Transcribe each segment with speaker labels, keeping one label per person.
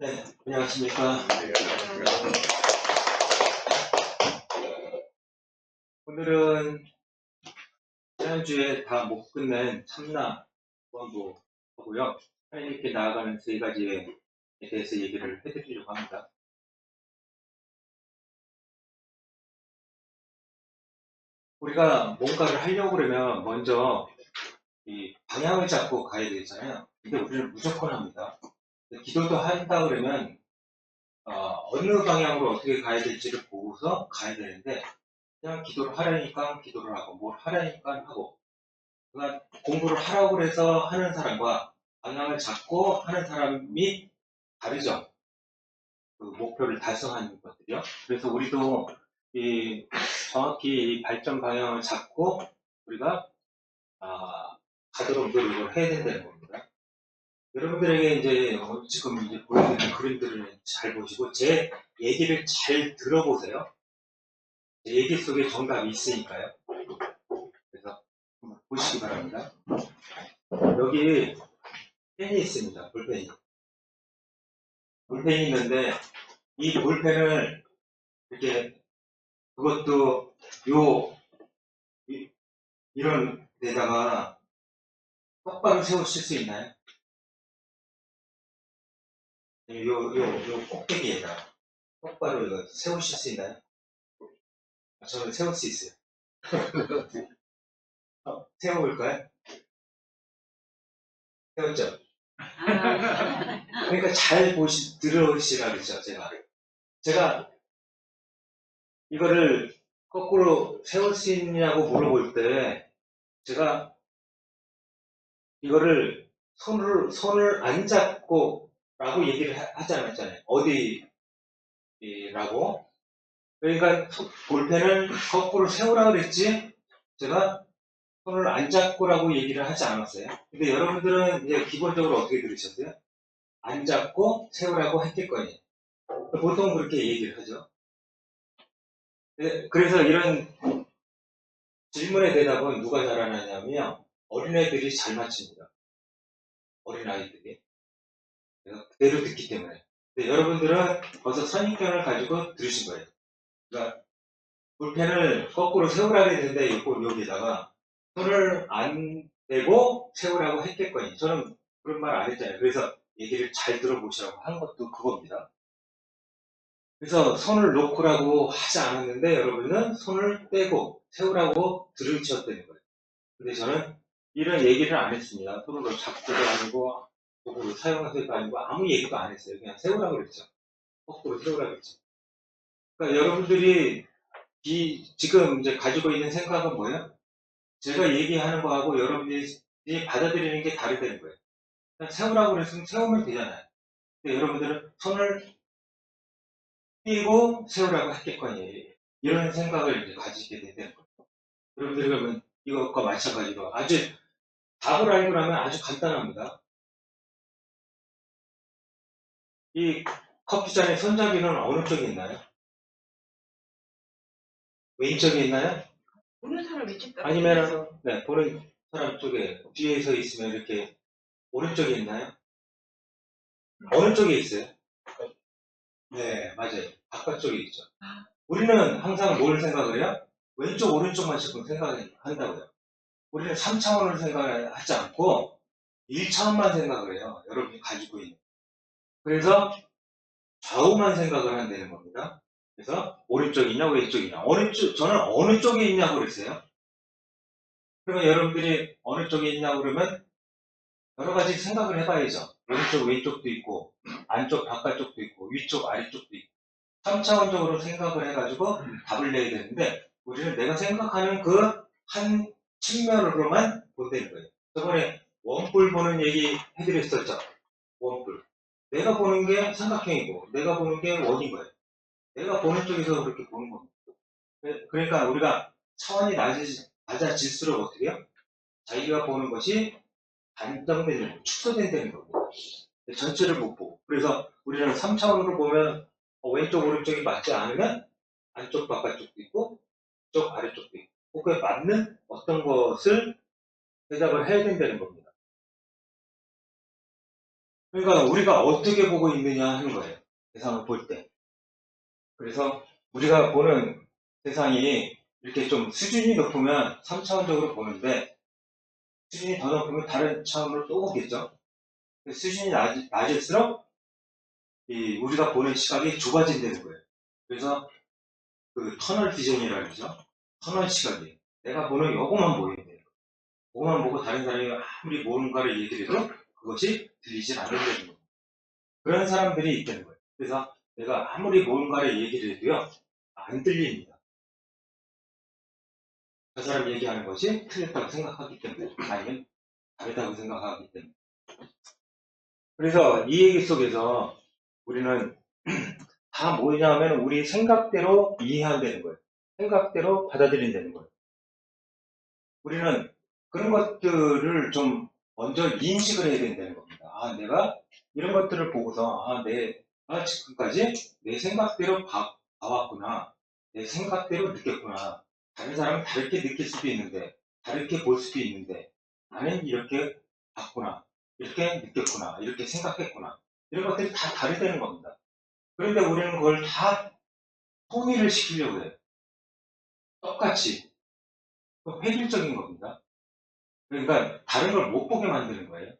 Speaker 1: 네, 안녕하십니까. 오늘은 지난주에 다 못 끝낸 참나 공부 하고요. 하나님께 나아가는 세 가지에 대해서 얘기를 해드리려고 합니다. 우리가 뭔가를 하려고 그러면 먼저 이 방향을 잡고 가야 되잖아요. 근데 우리는 무조건 합니다. 기도도 한다 그러면 어느 방향으로 어떻게 가야 될지를 보고서 가야 되는데 그냥 기도를 하려니까 기도를 하고 뭘 하려니까 하고, 그러니까 공부를 하라고 해서 하는 사람과 방향을 잡고 하는 사람이 다르죠. 그 목표를 달성하는 것들이요. 그래서 우리도 정확히 이 발전 방향을 잡고 우리가 가도록 노력을 해야 된다는 겁니다. 여러분들에게 이제 지금 이제 보여드리는 그림들을 잘 보시고 제 얘기를 잘 들어보세요. 제 얘기 속에 정답이 있으니까요. 그래서 한번 보시기 바랍니다. 여기 펜이 있습니다. 볼펜이. 볼펜이 있는데 이 볼펜을 이렇게 그것도 이런 데다가 똑바로 세우실 수 있나요? 요 꼭대기에다가 똑바로 이거 세우실 수 있나요? 저는 세울 수 있어요. 세워볼까요? 세웠죠? 그러니까 잘 들으시라 그랬죠, 제가 이거를 거꾸로 세울 수 있냐고 물어볼 때 제가 이거를 손을 안 잡고 라고 얘기를 하지 않았잖아요. 어디라고? 그러니까 볼펜을 거꾸로 세우라고 그랬지 제가 손을 안 잡고라고 얘기를 하지 않았어요. 근데 여러분들은 이제 기본적으로 어떻게 들으셨어요? 안 잡고 세우라고 했겠거니. 보통 그렇게 얘기를 하죠. 그래서 이런 질문의 대답은 누가 잘하느냐면 어린애들이 잘 맞춥니다. 어린아이들이. 그래서 그대로 듣기 때문에. 근데 여러분들은 벌써 선입견을 가지고 들으신 거예요. 그러니까 볼펜을 거꾸로 세우라고 했는데 여기다가 손을 안 대고 세우라고 했겠거니. 저는 그런 말 안 했잖아요. 그래서 얘기를 잘 들어보시라고 한 것도 그겁니다. 그래서 손을 놓고라고 하지 않았는데 여러분은 손을 떼고 세우라고 들으셨다는 거예요. 근데 저는 이런 얘기를 안 했습니다. 손으로 잡고도 아니고 도구를 사용하세요도 아니고 아무 얘기도 안 했어요. 그냥 세우라고 그랬죠. 거꾸로 세우라고 그랬죠. 그러니까 여러분들이 지금 이제 가지고 있는 생각은 뭐예요? 제가 얘기하는 거하고 여러분들이 받아들이는 게 다르다는 거예요. 그냥 세우라고 그랬으면 세우면 되잖아요. 근데 여러분들은 손을 띄고 세우라고 했겠거니. 이런 생각을 이제 가지게 된다는 거예요. 여러분들이 그러면 이것과 마찬가지로 아주 답을 알고 나면 아주 간단합니다. 이 커피잔의 손잡이는 어느 쪽에 있나요? 왼쪽에 있나요?
Speaker 2: 보는 사람 왼쪽
Speaker 1: 아니면 보는 사람 쪽에 뒤에 서 있으면 이렇게 오른쪽에 있나요? 어느 쪽에 있어요? 네, 맞아요. 바깥쪽에 있죠. 우리는 항상 뭘 생각을 해요? 왼쪽, 오른쪽만 지금 생각을 한다고요. 우리는 3차원을 생각을 하지 않고 1차원만 생각을 해요. 여러분이 가지고 있는. 그래서 좌우만 생각을 한다는 겁니다. 그래서 오른쪽이냐 왼쪽이냐 저는 어느 쪽에 있냐고 그랬어요. 그러면 여러분들이 어느 쪽에 있냐고 그러면 여러 가지 생각을 해봐야죠. 오른쪽 왼쪽도 있고 안쪽 바깥쪽도 있고 위쪽 아래쪽도 있고 3차원적으로 생각을 해가지고 답을 내야 되는데 우리는 내가 생각하는 그 한 측면으로만 본다는 거예요. 저번에 원뿔 보는 얘기 해드렸었죠. 원뿔. 내가 보는 게 삼각형이고 내가 보는 게 원인 거예요. 내가 보는 쪽에서 그렇게 보는 겁니다. 그러니까 우리가 차원이 낮아질수록 어떻게 해요? 자기가 보는 것이 단정되는, 축소된다는 겁니다. 전체를 못 보고. 그래서 우리는 3차원으로 보면 왼쪽, 오른쪽이 맞지 않으면 안쪽, 바깥쪽도 있고, 쪽, 아래쪽도 있고, 그거에 맞는 어떤 것을 대답을 해야 된다는 겁니다. 그러니까 우리가 어떻게 보고 있느냐 하는 거예요. 세상을 볼 때. 그래서 우리가 보는 세상이 이렇게 좀 수준이 높으면 3차원적으로 보는데 수준이 더 높으면 다른 차원으로 또 보겠죠. 수준이 낮을수록 우리가 보는 시각이 좁아진다는 거예요. 그래서 그 터널 비전이라고 그러죠. 터널 시각이에요. 내가 보는 요것만 보이는 거예요. 그것만 보고 다른 사람이 아무리 뭔가를 얘기해도 그것이 들리질 않는다는 거예요. 그런 사람들이 있다는 거예요. 그래서 내가 아무리 뭔가를 얘기를 해도요, 안 들립니다. 그 사람 얘기하는 것이 틀렸다고 생각하기 때문에, 아니면 다르다고 생각하기 때문에. 그래서 이 얘기 속에서 우리는 다 뭐냐면 우리 생각대로 이해한다는 거예요. 생각대로 받아들인다는 거예요. 우리는 그런 것들을 좀 먼저 인식을 해야 된다는 겁니다. 아, 내가 이런 것들을 보고서, 지금까지 내 생각대로 봐왔구나. 내 생각대로 느꼈구나. 다른 사람은 다르게 느낄 수도 있는데, 다르게 볼 수도 있는데, 나는 이렇게 봤구나. 이렇게 느꼈구나. 이렇게 생각했구나. 이런 것들이 다 다르다는 겁니다. 그런데 우리는 그걸 다 통일을 시키려고 해요. 똑같이. 획일적인 겁니다. 그러니까 다른 걸 못 보게 만드는 거예요.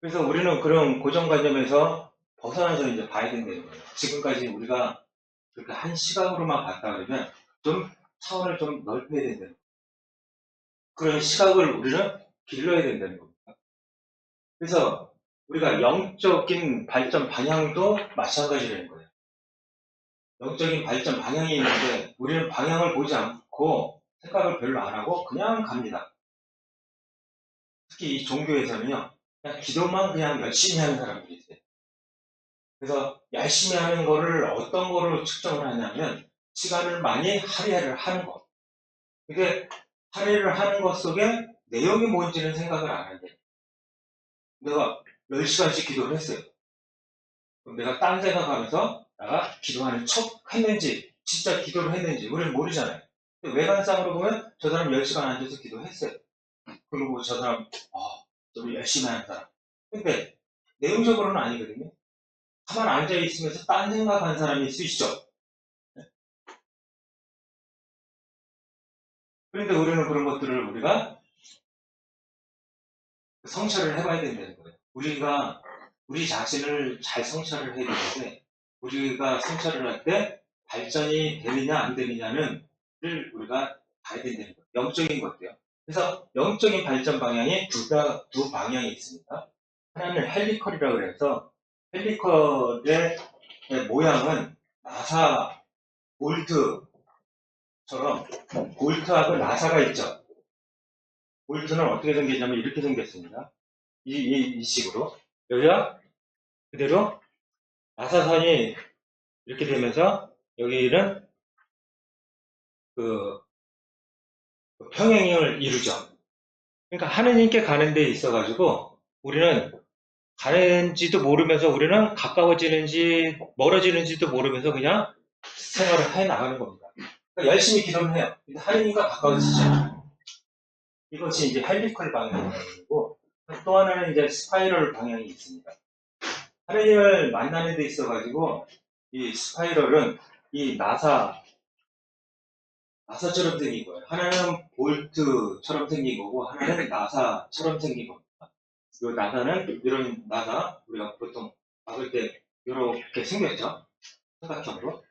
Speaker 1: 그래서 우리는 그런 고정관념에서 벗어나서 이제 봐야 된다는 거예요. 지금까지 우리가 그렇게 한 시각으로만 봤다 그러면 좀 차원을 좀 넓혀야 된다는 거예요. 그런 시각을 우리는 길러야 된다는 겁니다. 그래서 우리가 영적인 발전 방향도 마찬가지라는 거예요. 영적인 발전 방향이 있는데 우리는 방향을 보지 않고 생각을 별로 안 하고 그냥 갑니다. 특히 이 종교에서는요, 그냥 기도만 그냥 열심히 하는 사람들이 있어요. 그래서 열심히 하는 거를 어떤 거로 측정을 하냐면 시간을 많이 할애를 하는 것. 이게 할애를 하는 것 속에 내용이 뭔지는 생각을 안 하는데 내가 10시간씩 기도를 했어요. 그럼 내가 딴 생각하면서 내가 기도하는 척 했는지 진짜 기도를 했는지 우리는 모르잖아요. 외관상으로 보면 저 사람 10시간 앉아서 기도했어요. 그리고 저 사람 좀 열심히 하는 사람. 근데 내용적으로는 아니거든요. 가만 앉아있으면서 딴 생각하는 사람이 있으시죠? 그런데 우리는 그런 것들을 우리가 성찰을 해봐야 된다는 거예요. 우리가 우리 자신을 잘 성찰을 해야 되는데 우리가 성찰을 할 때 발전이 되느냐 안 되느냐는 우리가 봐야 된다는 거예요. 영적인 것도요. 그래서 영적인 발전 방향이 두 방향이 있습니다. 하나는 헬리컬이라고 해서 헬리컬의 모양은 나사 볼트처럼 볼트하고 나사가 있죠. 볼트는 어떻게 생겼냐면 이렇게 생겼습니다. 이 식으로. 여기가 그대로 나사선이 이렇게 되면서 여기는 그 평행을 이루죠. 그러니까 하느님께 가는 데 있어가지고 우리는 가는지도 모르면서 우리는 가까워지는지 멀어지는지도 모르면서 그냥 생활을 해 나가는 겁니다. 그러니까 열심히 기도를 해요. 근데 하느님과 가까워지지 않아요. 이것이 이제 헬리컬 방향이고 또 하나는 이제 스파이럴 방향이 있습니다. 하느님을 만나는 데 있어가지고 이 스파이럴은 이 나사처럼 생긴 거예요. 하나는 볼트처럼 생긴 거고 하나는 나사처럼 생긴 겁니다. 이 나사는 이런 나사 우리가 보통 막을 때 이렇게 생겼죠. 삼각형으로.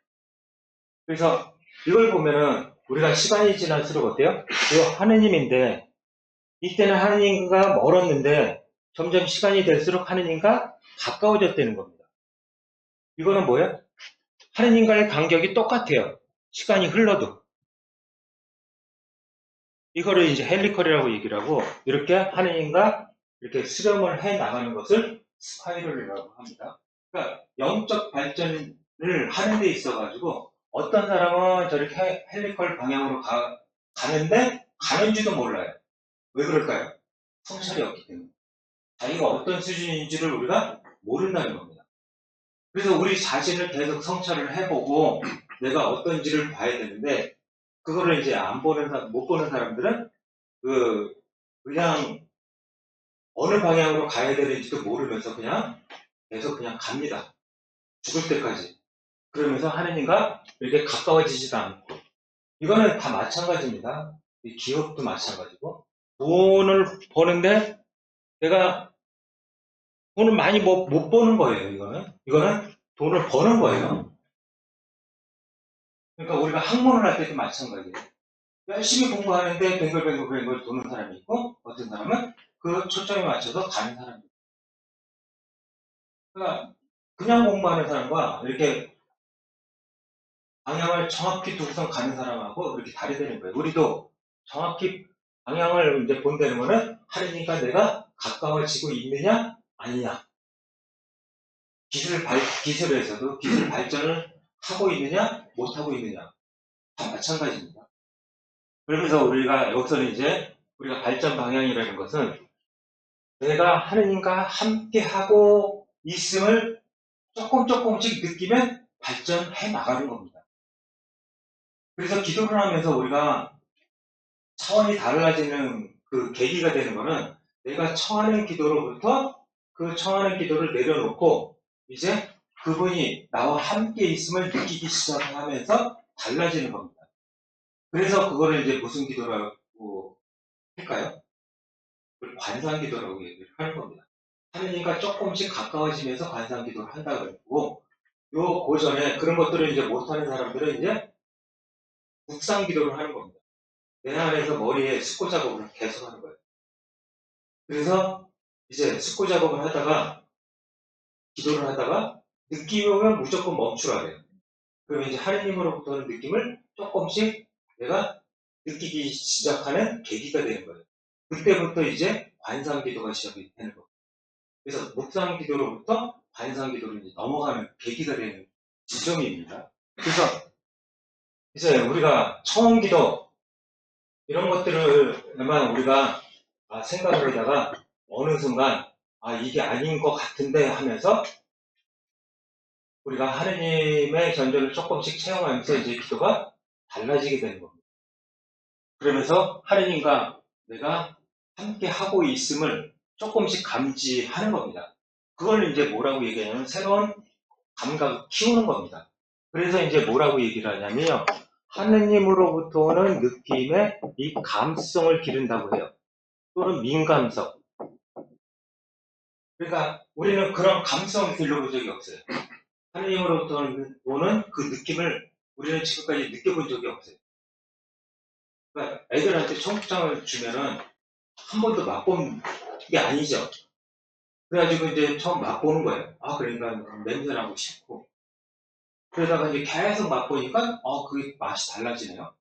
Speaker 1: 그래서 이걸 보면은 우리가 시간이 지날수록 어때요? 이 하느님인데 이때는 하느님과 멀었는데 점점 시간이 될수록 하느님과 가까워졌다는 겁니다. 이거는 뭐예요? 하느님과의 간격이 똑같아요. 시간이 흘러도. 이거를 이제 헬리컬이라고 얘기를 하고 이렇게 하느님과 이렇게 수렴을 해 나가는 것을 스파이럴이라고 합니다. 그러니까 영적 발전을 하는 데 있어가지고 어떤 사람은 저렇게 헬리컬 방향으로 가는데 가는지도 몰라요. 왜 그럴까요? 성찰이 없기 때문에. 자기가 어떤 수준인지를 우리가 모른다는 겁니다. 그래서 우리 자신을 계속 성찰을 해보고 내가 어떤지를 봐야 되는데 그거를 이제 못 보는 사람들은 그냥 어느 방향으로 가야 되는지도 모르면서 그냥 계속 그냥 갑니다. 죽을 때까지. 그러면서 하느님과 이렇게 가까워지지도 않고. 이거는 다 마찬가지입니다. 이 기업도 마찬가지고. 돈을 버는데 내가 돈을 많이 못 버는 거예요, 이거는. 이거는 돈을 버는 거예요. 그러니까 우리가 학문을 할 때도 마찬가지예요. 열심히 공부하는데 뱅글뱅글 도는 사람이 있고, 어떤 사람은 그 초점에 맞춰서 가는 사람이 있고. 그러니까 그냥 공부하는 사람과 이렇게 방향을 정확히 두고선 가는 사람하고 이렇게 다르다는 거예요. 우리도 정확히 방향을 이제 본다는 거는 하느님과 내가 가까워지고 있느냐, 아니냐. 기술에서도 기술 발전을 하고 있느냐, 못하고 있느냐. 다 마찬가지입니다. 그러면서 우리가 여기서는 이제 우리가 발전 방향이라는 것은 내가 하느님과 함께 하고 있음을 조금씩 느끼면 발전해 나가는 겁니다. 그래서 기도를 하면서 우리가 차원이 달라지는 그 계기가 되는 거는 내가 청하는 기도로부터 그 청하는 기도를 내려놓고 이제 그분이 나와 함께 있음을 느끼기 시작하면서 달라지는 겁니다. 그래서 그거를 이제 무슨 기도라고 할까요? 관상기도라고 얘기를 하는 겁니다. 하느님과 조금씩 가까워지면서 관상기도를 한다고 그랬고, 요 고전에 그런 것들을 이제 못하는 사람들은 이제 묵상기도를 하는 겁니다. 내 안에서 머리에 습고 작업을 계속 하는 거예요. 그래서 이제 습고 작업을 하다가 기도를 하다가 느낌이 오면 무조건 멈추라 그래요. 그러면 이제 하느님으로부터는 느낌을 조금씩 내가 느끼기 시작하는 계기가 되는 거예요. 그때부터 이제 관상기도가 시작이 되는 거예요. 그래서 묵상기도로부터 관상기도로 이제 넘어가는 계기가 되는 지점입니다. 그래서 이제 우리가 청기도 이런 것들을만 우리가 생각을 하다가 어느 순간 이게 아닌 것 같은데 하면서 우리가 하느님의 전전을 조금씩 체험하면서 이제 기도가 달라지게 되는 겁니다. 그러면서 하느님과 내가 함께 하고 있음을 조금씩 감지하는 겁니다. 그걸 이제 뭐라고 얘기하냐면 새로운 감각을 키우는 겁니다. 그래서 이제 뭐라고 얘기를 하냐면요. 하느님으로부터 오는 느낌의 이 감성을 기른다고 해요. 또는 민감성. 그러니까 우리는 그런 감성을 길러본 적이 없어요. 하느님으로부터 오는 그 느낌을 우리는 지금까지 느껴본 적이 없어요. 그러니까 애들한테 청국장을 주면은 한 번도 맛본 게 아니죠. 그래가지고 이제 처음 맛보는 거예요. 그러니까 냄새나고 싶고. 그러다가 이제 계속 맛보니까, 그게 맛이 달라지네요.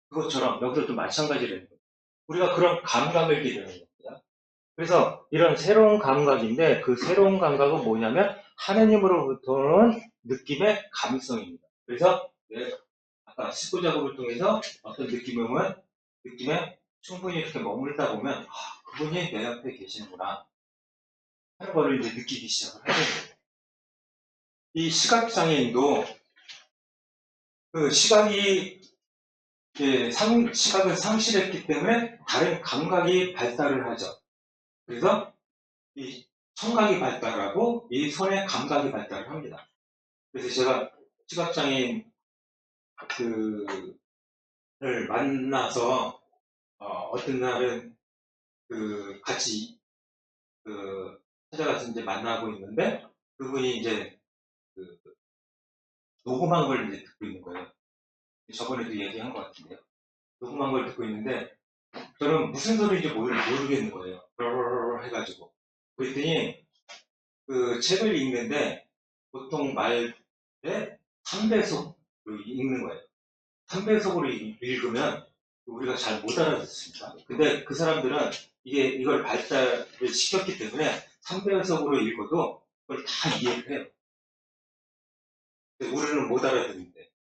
Speaker 1: 그것처럼 여기서도 마찬가지라는 거예요. 우리가 그런 감각을 기르는 겁니다. 그래서 이런 새로운 감각인데 그 새로운 감각은 뭐냐면 하느님으로부터는 느낌의 감성입니다. 그래서 아까 식구 작업을 통해서 어떤 느낌이 오면 느낌에 충분히 이렇게 머물다 보면 그분이 내 옆에 계시는구나 하는 거를 이제 느끼기 시작을 하게 됩니다. 이 시각장애인도 그 시각이 시각을 상실했기 때문에 다른 감각이 발달을 하죠. 그래서 이 청각이 발달하고 이 손의 감각이 발달을 합니다. 그래서 제가 시각장애인 를 만나서 어떤 날은 같이 찾아가서 이제 만나고 있는데 그분이 이제 그 녹음한 걸 이제 듣고 있는 거예요. 저번에도 얘기한 것 같은데요. 녹음한 걸 듣고 있는데 저는 무슨 소리인지 모르겠는 거예요. 해가지고 그랬더니 그 책을 읽는데 보통 말에 3배속으로 읽는 거예요. 3배속으로 읽으면 우리가 잘 못 알아듣습니다. 근데 그 사람들은 이걸 발달을 시켰기 때문에 3배속으로 읽어도 그걸 다 이해를 해요. 근데 우리는 못 알아듣는데.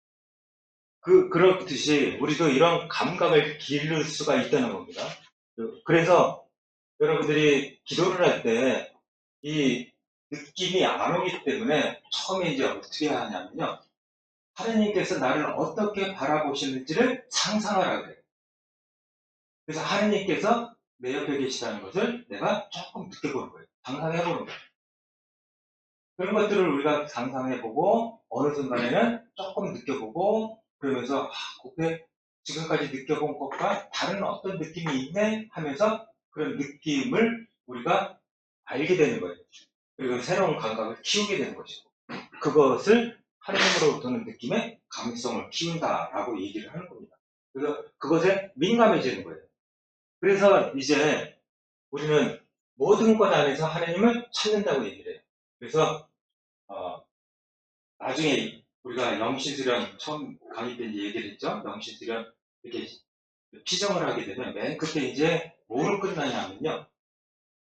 Speaker 1: 그렇듯이 우리도 이런 감각을 기를 수가 있다는 겁니다. 그래서 여러분들이 기도를 할 때 이 느낌이 안 오기 때문에 처음에 이제 어떻게 하냐면요. 하느님께서 나를 어떻게 바라보시는지를 상상하라 그래요. 그래서 하느님께서 내 옆에 계시다는 것을 내가 조금 느껴보는 거예요. 상상해보는 거예요. 그런 것들을 우리가 상상해보고 어느 순간에는 조금 느껴보고 그러면서 그게 지금까지 느껴본 것과 다른 어떤 느낌이 있네 하면서 그런 느낌을 우리가 알게 되는 거예요. 그리고 새로운 감각을 키우게 되는 것이고 그것을 하나님으로부터는 느낌의 감성을 키운다라고 얘기를 하는 겁니다. 그래서 그것에 민감해지는 거예요. 그래서 이제 우리는 모든 것 안에서 하나님을 찾는다고 얘기를 해요. 그래서 나중에 우리가 영신수련 처음 강의 때 얘기를 했죠. 영신수련 이렇게 피정을 하게 되면 맨 끝에 이제 뭐로 끝나냐면요.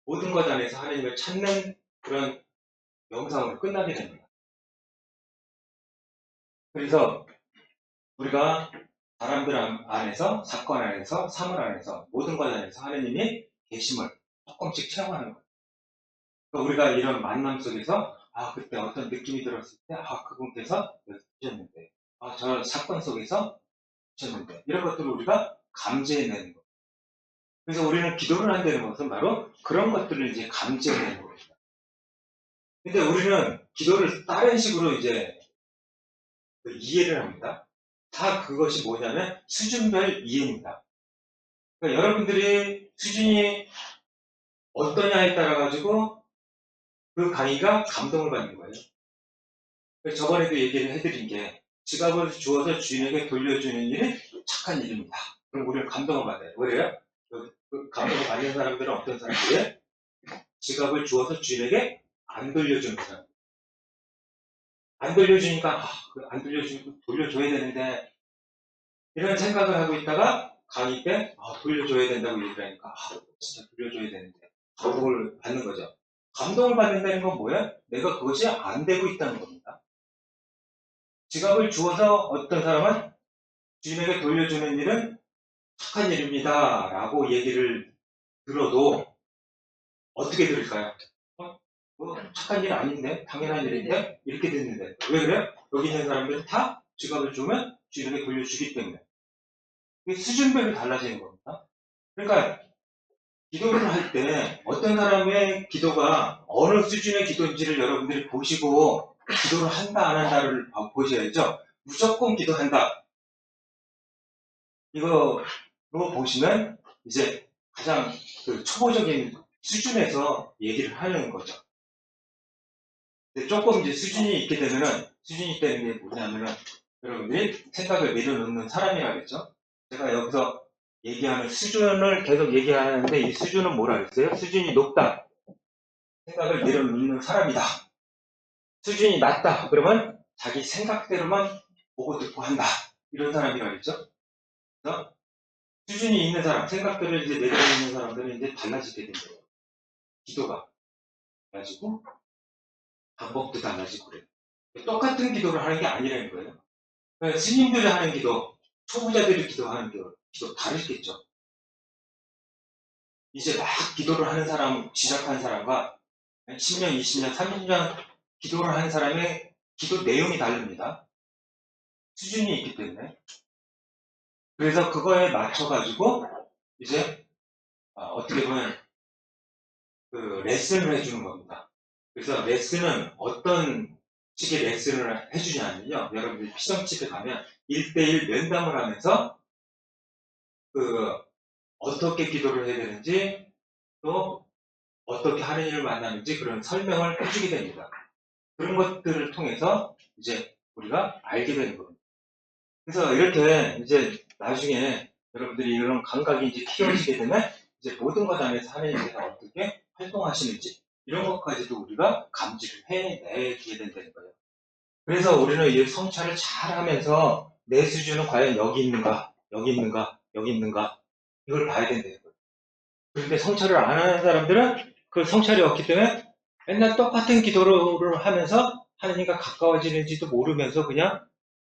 Speaker 1: 모든 것 안에서 하나님을 찾는 그런 영상으로 끝나게 됩니다. 그래서 우리가 사람들 안에서, 사건 안에서, 사물 안에서, 모든 것 안에서 하나님이 계심을 조금씩 체험하는 거예요. 그러니까 우리가 이런 만남 속에서 그때 어떤 느낌이 들었을 때 그분께서 계셨는데 저 사건 속에서 계셨는데 이런 것들을 우리가 감지해내는 거예요. 그래서 우리는 기도를 한다는 것은 바로 그런 것들을 이제 감지해내는 겁니다. 근데 우리는 기도를 다른 식으로 이제 이해를 합니다. 다 그것이 뭐냐면 수준별 이해입니다. 그러니까 여러분들이 수준이 어떠냐에 따라 가지고 그 강의가 감동을 받는 거예요. 저번에도 얘기를 해드린 게 지갑을 주어서 주인에게 돌려주는 일이 착한 일입니다. 그럼 우리는 감동을 받아요. 왜요? 그 감동을 받는 사람들은 어떤 사람들이에요? 지갑을 주어서 주인에게 안 돌려주는 사람. 안 돌려주니까 안 돌려주고 돌려줘야 되는데 이런 생각을 하고 있다가 강의 때 돌려줘야 된다고 얘기를 하니까 진짜 돌려줘야 되는데 감동을 받는 거죠. 감동을 받는다는 건 뭐예요? 내가 그것이 안 되고 있다는 겁니다. 지갑을 주어서 어떤 사람은 주인에게 돌려주는 일은 착한 일입니다 라고 얘기를 들어도 어떻게 들을까요? 착한 일 아닌데? 당연한 일인데? 이렇게 듣는데 왜 그래요? 여기 있는 사람들은 다 지갑을 주면 주인에게 돌려주기 때문에 수준별로 달라지는 겁니다. 그러니까 기도를 할 때 어떤 사람의 기도가 어느 수준의 기도인지를 여러분들이 보시고 기도를 한다 안 한다를 보셔야죠. 무조건 기도한다. 이거로 보시면 이제 가장 그 초보적인 수준에서 얘기를 하는 거죠. 근데 조금 이제 수준이 있게 되면은 수준이 있다는 게 뭐냐면은 여러분들이 생각을 내려놓는 사람이라겠죠. 제가 여기서 얘기하는 수준을 계속 얘기하는데 이 수준은 뭐라 그랬어요? 수준이 높다. 생각을 내려놓는 사람이다. 수준이 낮다. 그러면 자기 생각대로만 보고 듣고 한다. 이런 사람이라 그랬죠. 그래서 수준이 있는 사람, 생각들을 이제 내려놓는 사람들은 이제 달라지게 된 거예요. 기도가 달라지고 방법도 달라지고 그래요. 똑같은 기도를 하는 게 아니라는 거예요. 그러니까 스님들이 하는 기도, 초보자들이 기도하는 기도 다르겠죠. 이제 막 기도를 하는 사람, 시작한 사람과 10년, 20년, 30년 기도를 하는 사람의 기도 내용이 다릅니다. 수준이 있기 때문에. 그래서 그거에 맞춰가지고 이제 어떻게 보면 그 레슨을 해주는 겁니다. 그래서 레슨은 어떤 식의 레슨을 해주냐면요. 여러분들 피정집에 가면 1대1 면담을 하면서 그 어떻게 기도를 해야 되는지 또 어떻게 하느님을 만나는지 그런 설명을 해주게 됩니다. 그런 것들을 통해서 이제 우리가 알게 되는 겁니다. 그래서 이렇게 이제 나중에 여러분들이 이런 감각이 이제 키워지게 되면 이제 모든 것 안에서 하나님께서 어떻게 활동하시는지 이런 것까지도 우리가 감지를 해내게 된다는 거예요. 그래서 우리는 이 성찰을 잘 하면서 내 수준은 과연 여기 있는가, 여기 있는가, 여기 있는가 이걸 봐야 된다는 거예요. 그런데 성찰을 안 하는 사람들은 그 성찰이 없기 때문에 맨날 똑같은 기도를 하면서 하나님과 가까워지는지도 모르면서 그냥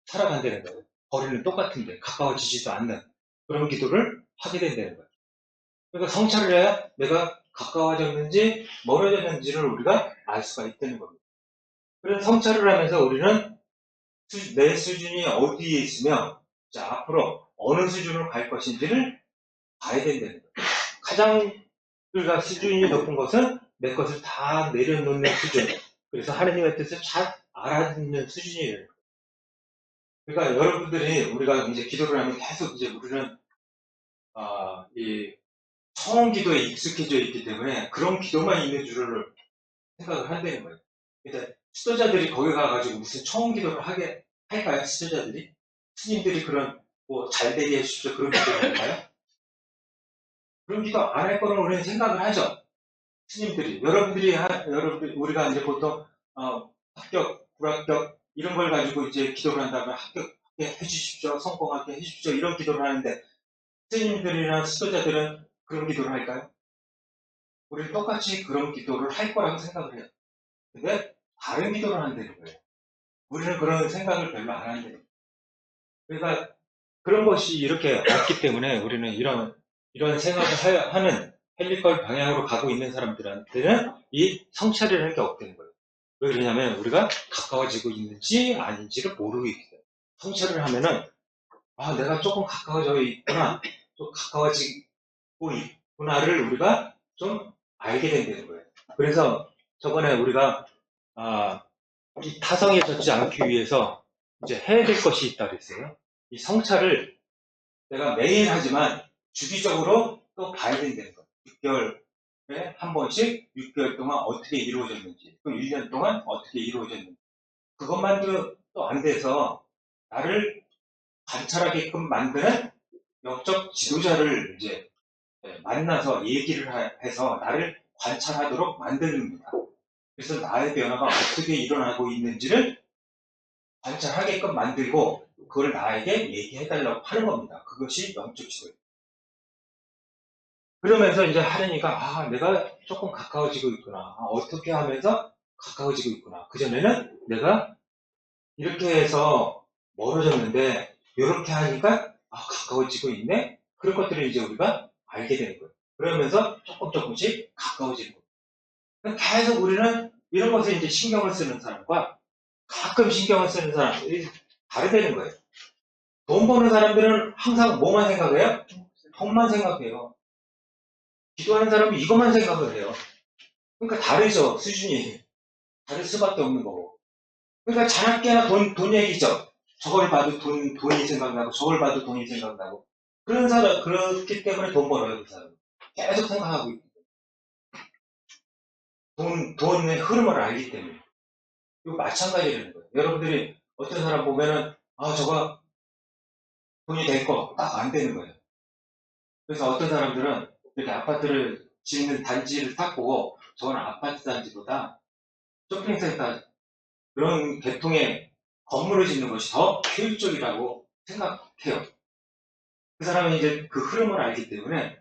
Speaker 1: 살아간다는 거예요. 거리는 똑같은데 가까워지지도 않는 그런 기도를 하게 된다는 거예요. 그러니까 성찰을 해야 내가 가까워졌는지 멀어졌는지를 우리가 알 수가 있다는 겁니다. 그래서 성찰을 하면서 우리는 내 수준이 어디에 있으며 자, 앞으로 어느 수준으로 갈 것인지를 봐야 된다는 거예요. 가장 우리가 수준이 높은 것은 내 것을 다 내려놓는 수준. 그래서 하나님의 뜻을 잘 알아듣는 수준이에요. 그러니까 여러분들이 우리가 이제 기도를 하면 계속 이제 우리는 이 청원 기도에 익숙해져 있기 때문에 그런 기도만 있는 줄을 생각을 한다는 거예요. 그러니까 수도자들이 거기 가가지고 무슨 청원 기도를 할까요? 수도자들이? 스님들이 그런 뭐 잘되게 해주십시오 그런 기도를 할까요? 그런 기도 안 할 거는 우리는 생각을 하죠. 스님들이 여러분들이 우리가 이제 보통 합격, 불합격 이런 걸 가지고 이제 기도를 한다면 합격하게 해주십시오, 성공하게 해주십시오 이런 기도를 하는데 스님들이나 수도자들은 그런 기도를 할까요? 우리는 똑같이 그런 기도를 할 거라고 생각을 해요. 근데 다른 기도를 한다는 거예요. 우리는 그런 생각을 별로 안 한다는 거예요. 그러니까 그런 것이 이렇게 없기 때문에 우리는 이런 생각을 하는 헬리컬 방향으로 가고 있는 사람들한테는 이 성찰이라는 게 없다는 거예요. 왜 그러냐면 우리가 가까워지고 있는지 아닌지를 모르고 있기 때문에. 성찰을 하면은 내가 조금 가까워져 있구나, 좀 가까워지고 있구나를 우리가 좀 알게 된다는 거예요. 그래서 저번에 우리가 이 타성에 젖지 않기 위해서 이제 해야 될 것이 있다 그랬어요. 이 성찰을 내가 매일 하지만 주기적으로 또 봐야 된다는 거예요. 6개월에 한 번씩 6개월 동안 어떻게 이루어졌는지, 또 1년 동안 어떻게 이루어졌는지. 그것만도 또 안 돼서 나를 관찰하게끔 만드는 영적 지도자를 이제 만나서 얘기를 해서 나를 관찰하도록 만듭니다. 그래서 나의 변화가 어떻게 일어나고 있는지를 관찰하게끔 만들고 그걸 나에게 얘기해달라고 하는 겁니다. 그것이 영적 지도예요. 그러면서 이제 하려니까 내가 조금 가까워지고 있구나. 어떻게 하면서 가까워지고 있구나. 그전에는 내가 이렇게 해서 멀어졌는데 이렇게 하니까 가까워지고 있네. 그런 것들을 이제 우리가 알게 되는 거예요. 그러면서 조금씩 가까워지는 거예요. 계속 우리는 이런 것에 이제 신경을 쓰는 사람과 가끔 신경을 쓰는 사람들이 다르다는 거예요. 돈 버는 사람들은 항상 뭐만 생각해요? 돈만 생각해요. 기도하는 사람은 이것만 생각을 해요. 그러니까 다르죠. 수준이. 다를 수밖에 없는 거고. 그러니까 자나깨나 돈 얘기죠. 저걸 봐도 돈이 생각나고 저걸 봐도 돈이 생각나고. 그런 사람, 그렇기 때문에 돈 벌어요. 그 사람은. 계속 생각하고 있고. 돈의 흐름을 알기 때문에. 이거 마찬가지라는 거예요. 여러분들이 어떤 사람 보면은 저거 돈이 될 거 딱 안 되는 거예요. 그래서 어떤 사람들은 이렇게 아파트를 짓는 단지를 딱 보고 저건 아파트 단지보다 쇼핑센터 그런 계통의 건물을 짓는 것이 더 효율적이라고 생각해요. 그 사람은 이제 그 흐름을 알기 때문에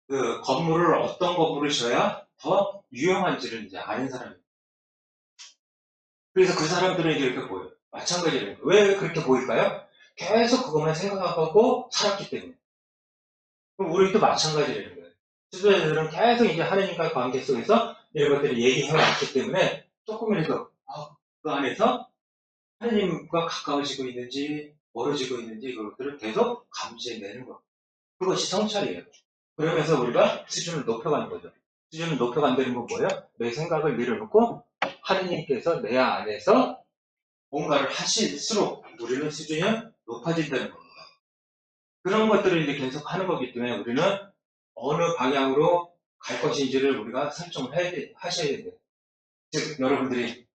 Speaker 1: 그 건물을 어떤 건물을 지어야 더 유용한지를 이제 아는 사람이에요. 그래서 그 사람들은 이제 이렇게 보여요. 마찬가지로. 왜 그렇게 보일까요? 계속 그것만 생각하고 살았기 때문에. 그럼 우리도 마찬가지라는 거예요. 수도자들은 계속 이제 하나님과의 관계 속에서 이런 것들을 얘기해왔기 때문에 조금이라도 그 안에서 하나님과 가까워지고 있는지 멀어지고 있는지 그것들을 계속 감지해내는 것. 그것이 성찰이에요. 그러면서 우리가 수준을 높여가는 거죠. 수준을 높여간다는 건 뭐예요? 내 생각을 내려놓고 하느님께서 내 안에서 뭔가를 하실수록 우리는 수준이 높아진다는 겁니다. 그런 것들을 이제 계속 하는 거기 때문에 우리는 어느 방향으로 갈 것인지를 우리가 설정을 하셔야 돼요. 즉, 여러분들이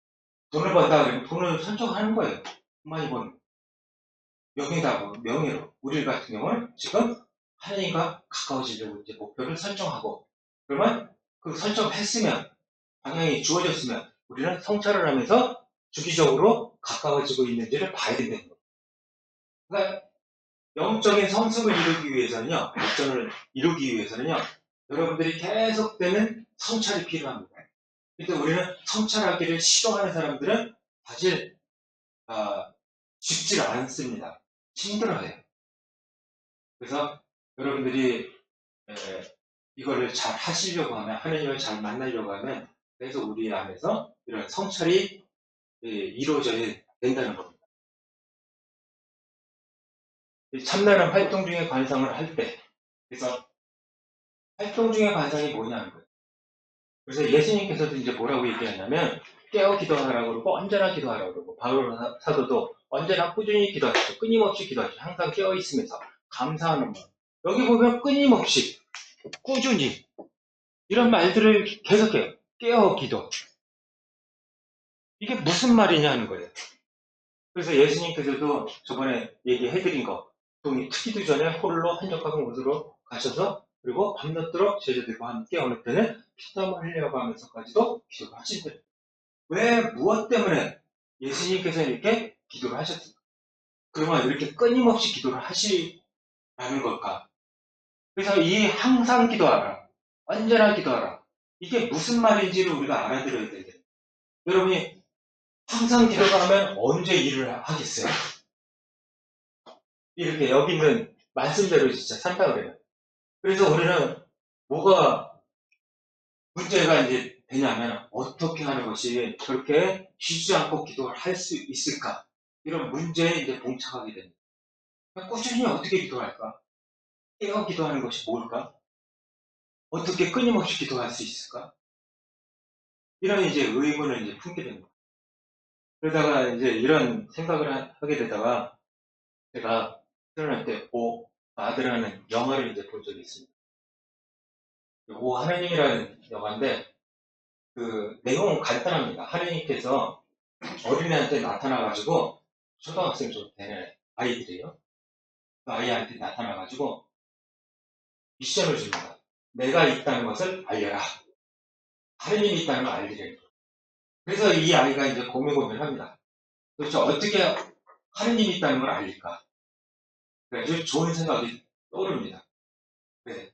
Speaker 1: 돈을 번다 그러면 돈을 설정하는 거예요. 많이 버는. 명예다, 명예로. 우리 같은 경우는 지금 하나님과 가까워지려고 이제 목표를 설정하고, 그러면 그 설정했으면, 방향이 주어졌으면, 우리는 성찰을 하면서 주기적으로 가까워지고 있는지를 봐야 된다는 거예요. 그러니까 영적인 성숙을 이루기 위해서는요, 발전을 이루기 위해서는요, 여러분들이 계속되는 성찰이 필요합니다. 그러니까 우리는 성찰하기를 시도하는 사람들은 사실 쉽지 않습니다. 힘들어해요. 그래서 여러분들이 이거를 잘 하시려고 하면, 하나님을 잘 만나려고 하면 계속 우리 안에서 이런 성찰이 이루어져야 된다는 겁니다. 참나는 활동 중에 관상을 할 때, 그래서 활동 중의 반상이 뭐냐는 거예요. 그래서 예수님께서도 이제 뭐라고 얘기하냐면 깨어 기도하라고 그러고 언제나 기도하라고 그러고 바울 사도도 언제나 꾸준히 기도하시고 끊임없이 기도하시고 항상 깨어 있으면서 감사하는 마음. 여기 보면 끊임없이 꾸준히 이런 말들을 계속해요. 깨어 기도. 이게 무슨 말이냐는 거예요. 그래서 예수님께서도 저번에 얘기해드린 거 동이 트기도 전에 홀로 한적한 곳으로 가셔서 그리고 밤늦도록 제자들과 함께 어느 때는 피땀을 흘려고 하면서까지도 기도를 하신대요. 왜 무엇 때문에 예수님께서 이렇게 기도를 하셨을까? 그러면 이렇게 끊임없이 기도를 하시라는 걸까? 그래서 이 항상 기도하라, 언제나 기도하라. 이게 무슨 말인지를 우리가 알아들어야 되겠어요. 여러분이 항상 기도가 하면 언제 일을 하겠어요? 이렇게 여기 있는 말씀대로 진짜 산다 그래요. 그래서 우리는 뭐가 문제가 이제 되냐면 어떻게 하는 것이 그렇게 쉬지 않고 기도를 할 수 있을까? 이런 문제에 이제 봉착하게 됩니다. 꾸준히 어떻게 기도할까? 깨어 기도하는 것이 뭘까? 어떻게 끊임없이 기도할 수 있을까? 이런 이제 의문을 이제 품게 됩니다. 그러다가 이제 이런 생각을 하게 되다가 제가 태어날 때 오 아들하는 영화를 이제 본 적이 있습니다. 오 하나님이라는 영화인데 그 내용은 간단합니다. 하나님께서 어린애한테 나타나가지고 초등학생 좀 되는 아이들이에요. 그 아이한테 나타나가지고 미션을 줍니다. 내가 있다는 것을 알려라. 하나님이 있다는 걸 알리래요. 그래서 이 아이가 이제 고민합니다. 도대체 어떻게 하나님이 있다는 걸 알릴까? 그래서 좋은 생각이 떠오릅니다. 네.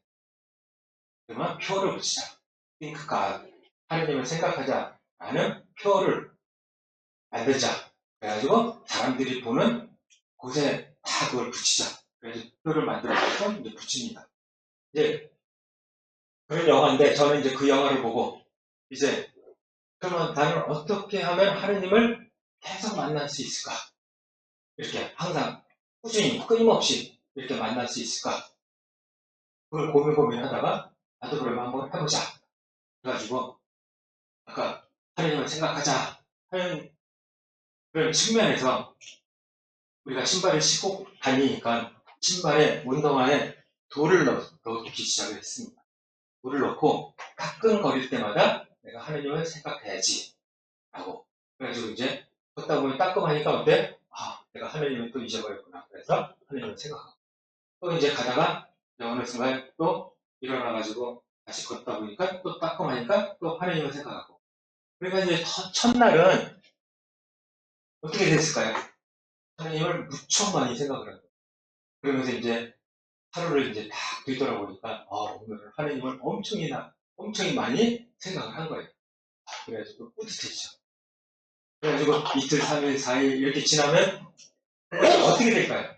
Speaker 1: 그러면 표를 붙이자. Think God. 하나님을 생각하자. 라는 표를 만들자. 그래가지고 사람들이 보는 곳에 다 그걸 붙이자. 그래서 표를 만들어서 이제 붙입니다. 이제 그런 영화인데 저는 이제 그 영화를 보고 이제 그러면 나는 어떻게 하면 하느님을 계속 만날 수 있을까? 이렇게 항상 꾸준히 끊임없이 이렇게 만날 수 있을까? 그걸 고민하다가 나도 그러면 한번 해보자. 그래가지고 아까 하느님을 생각하자 하는 그런 측면에서 우리가 신발을 신고 다니니까 신발에 운동화에 돌을 넣기 시작을 했습니다. 돌을 넣고 따끔거릴 때마다 내가 하느님을 생각해야지 라고 그래가지고 이제 걷다 보면 따끔하니까 어때? 아 내가 하느님을 또 잊어버렸구나. 그래서 하느님을 생각하고 또 이제 가다가 어느 순간 또 일어나가지고 다시 걷다 보니까 또 따끔하니까 또 하느님을 생각하고 그러니까 이제 첫날은 어떻게 됐을까요? 하느님을 무척 많이 생각을 하고 그러면서 이제 하루를 이제 딱 뒤돌아보니까 오늘은 하느님을 엄청 많이 생각을 한 거예요. 그래가지고 뿌듯해지죠. 그래가지고 이틀, 3일, 4일 이렇게 지나면 어떻게 될까요?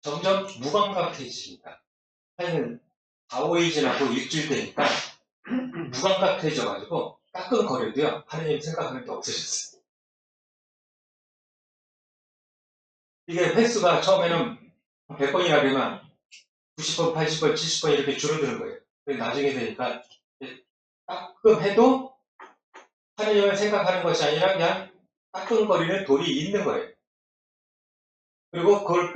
Speaker 1: 점점 무감각해집니다. 한 4, 5일 지나고 일주일 되니까 무감각해져가지고 따끔거려도요 하느님 생각하는 게 없어졌어요. 이게 횟수가 처음에는 100번이나 되면 90번, 80번, 70번 이렇게 줄어드는 거예요. 나중에 되니까 따끔해도 하느님을 생각하는 것이 아니라 그냥 따끔거리는 돌이 있는 거예요. 그리고 그걸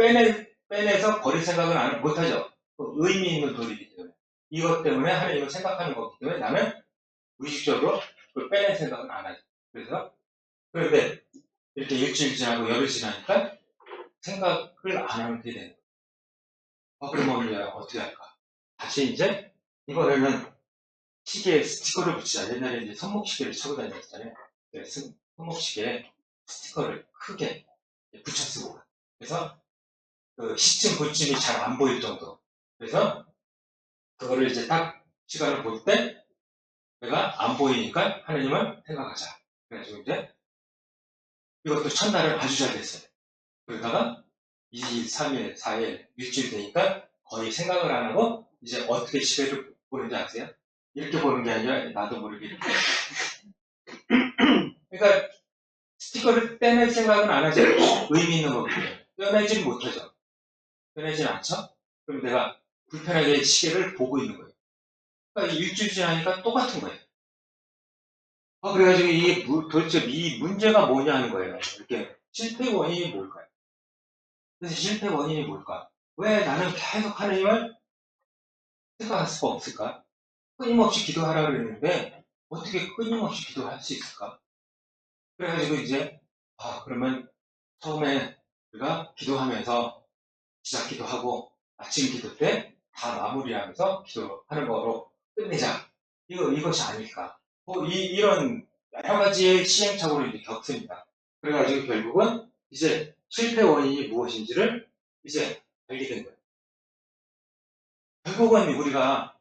Speaker 1: 빼내서 버릴 생각은 못하죠. 의미 있는 돌이기 때문에. 이것 때문에 하나님을 생각하는 거기 때문에 나는 의식적으로 그걸 빼낼 생각은 안 하죠. 그런데 이렇게 일주일 지나고 열흘 지나니까 생각을 안 하게 되는 거예요. 그럼 오늘 어떻게 할까? 다시 이제 이번에는 시계에 스티커를 붙이자. 옛날에 이제 손목시계를 차고 다녔잖아요. 손목시계에 스티커를 크게 붙였습니다. 그래서 그 시층 불침이 잘 안 보일 정도. 그래서 그거를 이제 딱 시간을 볼 때 내가 안 보이니까 하나님을 생각하자. 그래가지고 이제 이것도 첫날은 아주 잘 됐어요. 그러다가 2일, 3일, 4일, 일주일 되니까 거의 생각을 안 하고 이제 어떻게 시계를 보는지 아세요? 이렇게 보는 게 아니라 나도 모르게 이렇게. 그러니까 스티커를 떼낼 생각은 안 하죠. 의미 있는 거거든요. 떼내지는 못하죠. 떼내지는 않죠? 그럼 내가 불편하게 시계를 보고 있는 거예요. 그러니까 일주일 지나니까 똑같은 거예요. 그래가지고 이게 도대체 이 문제가 뭐냐 하는 거예요. 이렇게 실패 원인이 뭘까요? 그래서 실패 원인이 뭘까? 왜 나는 계속 하나님을 생각할 수가 없을까? 끊임없이 기도하라 그랬는데 어떻게 끊임없이 기도할 수 있을까? 그래가지고 이제 그러면 처음에 우리가 기도하면서 시작 기도하고 아침 기도 때 다 마무리하면서 기도하는 거로 끝내자. 이것이 아닐까? 이런 여러 가지의 시행착오를 이제 겪습니다. 그래가지고 결국은 이제 실패 원인이 무엇인지를 이제 알게 된 거예요. 결국은 우리가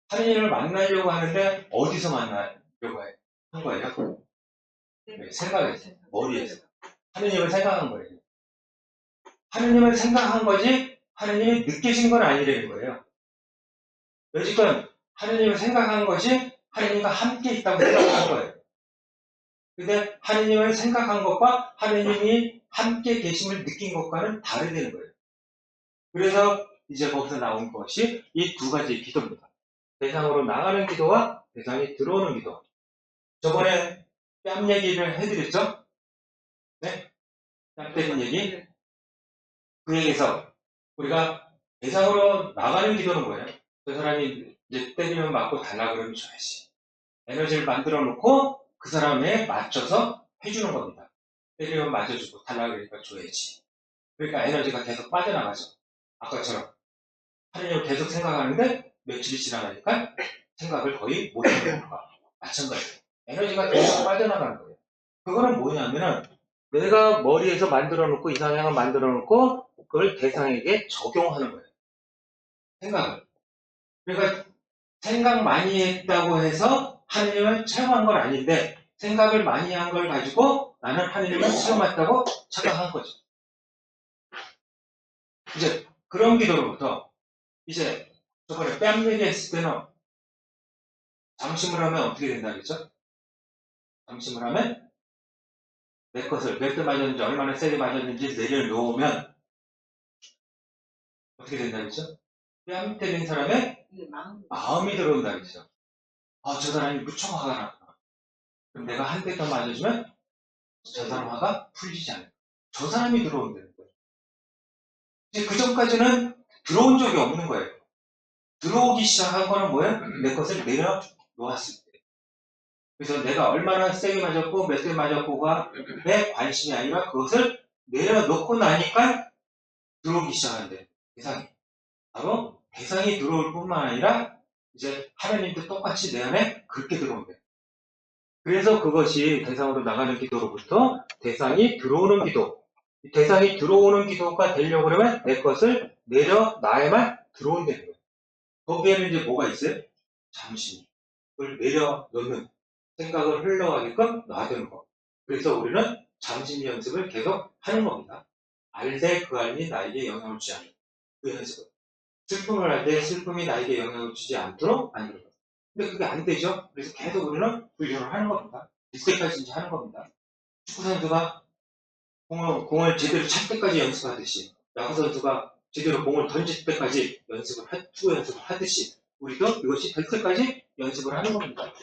Speaker 1: 하나님을 만나려고 하는데 어디서 만나려고 한 거예요? 네, 생각에서, 머리에서. 하나님을 생각한 거예요. 하나님을 생각한 거지 하나님이 느껴진 건 아니라는 거예요. 여지껏 하나님을 생각한 것이 하나님과 함께 있다고 생각한 거예요. 근데 하나님을 생각한 것과 하나님이 함께 계심을 느낀 것과는 다르다는 거예요. 그래서 이제 거기서 나온 것이 이 두 가지 기도입니다. 대상으로 나가는 기도와 대상이 들어오는 기도. 저번에 뺨 얘기를 해드렸죠? 네? 뺨 때린 얘기? 그 얘기에서 우리가 대상으로 나가는 기도는 뭐예요? 그 사람이 이제 때리면 맞고 달라 그러면 줘야지. 에너지를 만들어 놓고 그 사람에 맞춰서 해주는 겁니다. 때리면 맞아주고 달라 그러니까 줘야지. 그러니까 에너지가 계속 빠져나가죠. 아까처럼. 하나님을 계속 생각하는데 며칠이 지나가니까 생각을 거의 못하는 것과 마찬가지예요. 에너지가 계속 빠져나가는 거예요. 그거는 뭐냐면은 내가 머리에서 만들어 놓고 이상형을 만들어 놓고 그걸 대상에게 적용하는 거예요. 생각을. 그러니까 생각 많이 했다고 해서 하느님을 체험한 건 아닌데 생각을 많이 한 걸 가지고 나는 하느님을 체험했다고 착각한 거죠. 이제 그런 기도로부터 이제 저번에 뺨 얘기했을 때는 잠심을 하면 어떻게 된다 그랬죠? 잠심을 하면 내 것을 몇 대 맞았는지 얼마나 세게 맞았는지 내려놓으면 어떻게 된다 그랬죠? 뺨 때린 사람의 마음이 들어온다 그랬죠. 저 사람이 무척 화가 났구나. 그럼 내가 한 대 더 맞아주면 저 사람 화가 풀리지 않아요. 저 사람이 들어온다는 거예요. 이제 그 전까지는 들어온 적이 없는 거예요. 들어오기 시작한 거는 뭐예요? 내 것을 내려놓았을 때. 그래서 내가 얼마나 세게 맞았고 몇 대 맞았고가 내 관심이 아니라 그것을 내려놓고 나니까 들어오기 시작한대. 대상이. 바로 대상이 들어올 뿐만 아니라 이제 하나님도 똑같이 내 안에 그렇게 들어온대. 그래서 그것이 대상으로 나가는 기도로부터 대상이 들어오는 기도. 대상이 들어오는 기도가 되려고 그러면 내 것을 내려놔야만 들어온다는 거예요. 거기에는 이제 뭐가 있어요? 잠시를 내려놓는 생각을 흘러가게끔 놔두는 거. 그래서 우리는 잠시 연습을 계속 하는 겁니다. 알되 그 알이 나에게 영향을 주지 않는 그 연습을. 슬픔을 할 때 슬픔이 나에게 영향을 주지 않도록 만드는 거. 근데 그게 안 되죠? 그래서 계속 우리는 훈련을 하는 겁니다. 이때까지 이제 하는 겁니다. 축구선수가 공을 제대로 찰 때까지 연습하듯이, 야구선수가 제대로 공을 던질 때까지 축구 연습을 하듯이, 우리도 이것이 될 때까지 연습을 하는 겁니다.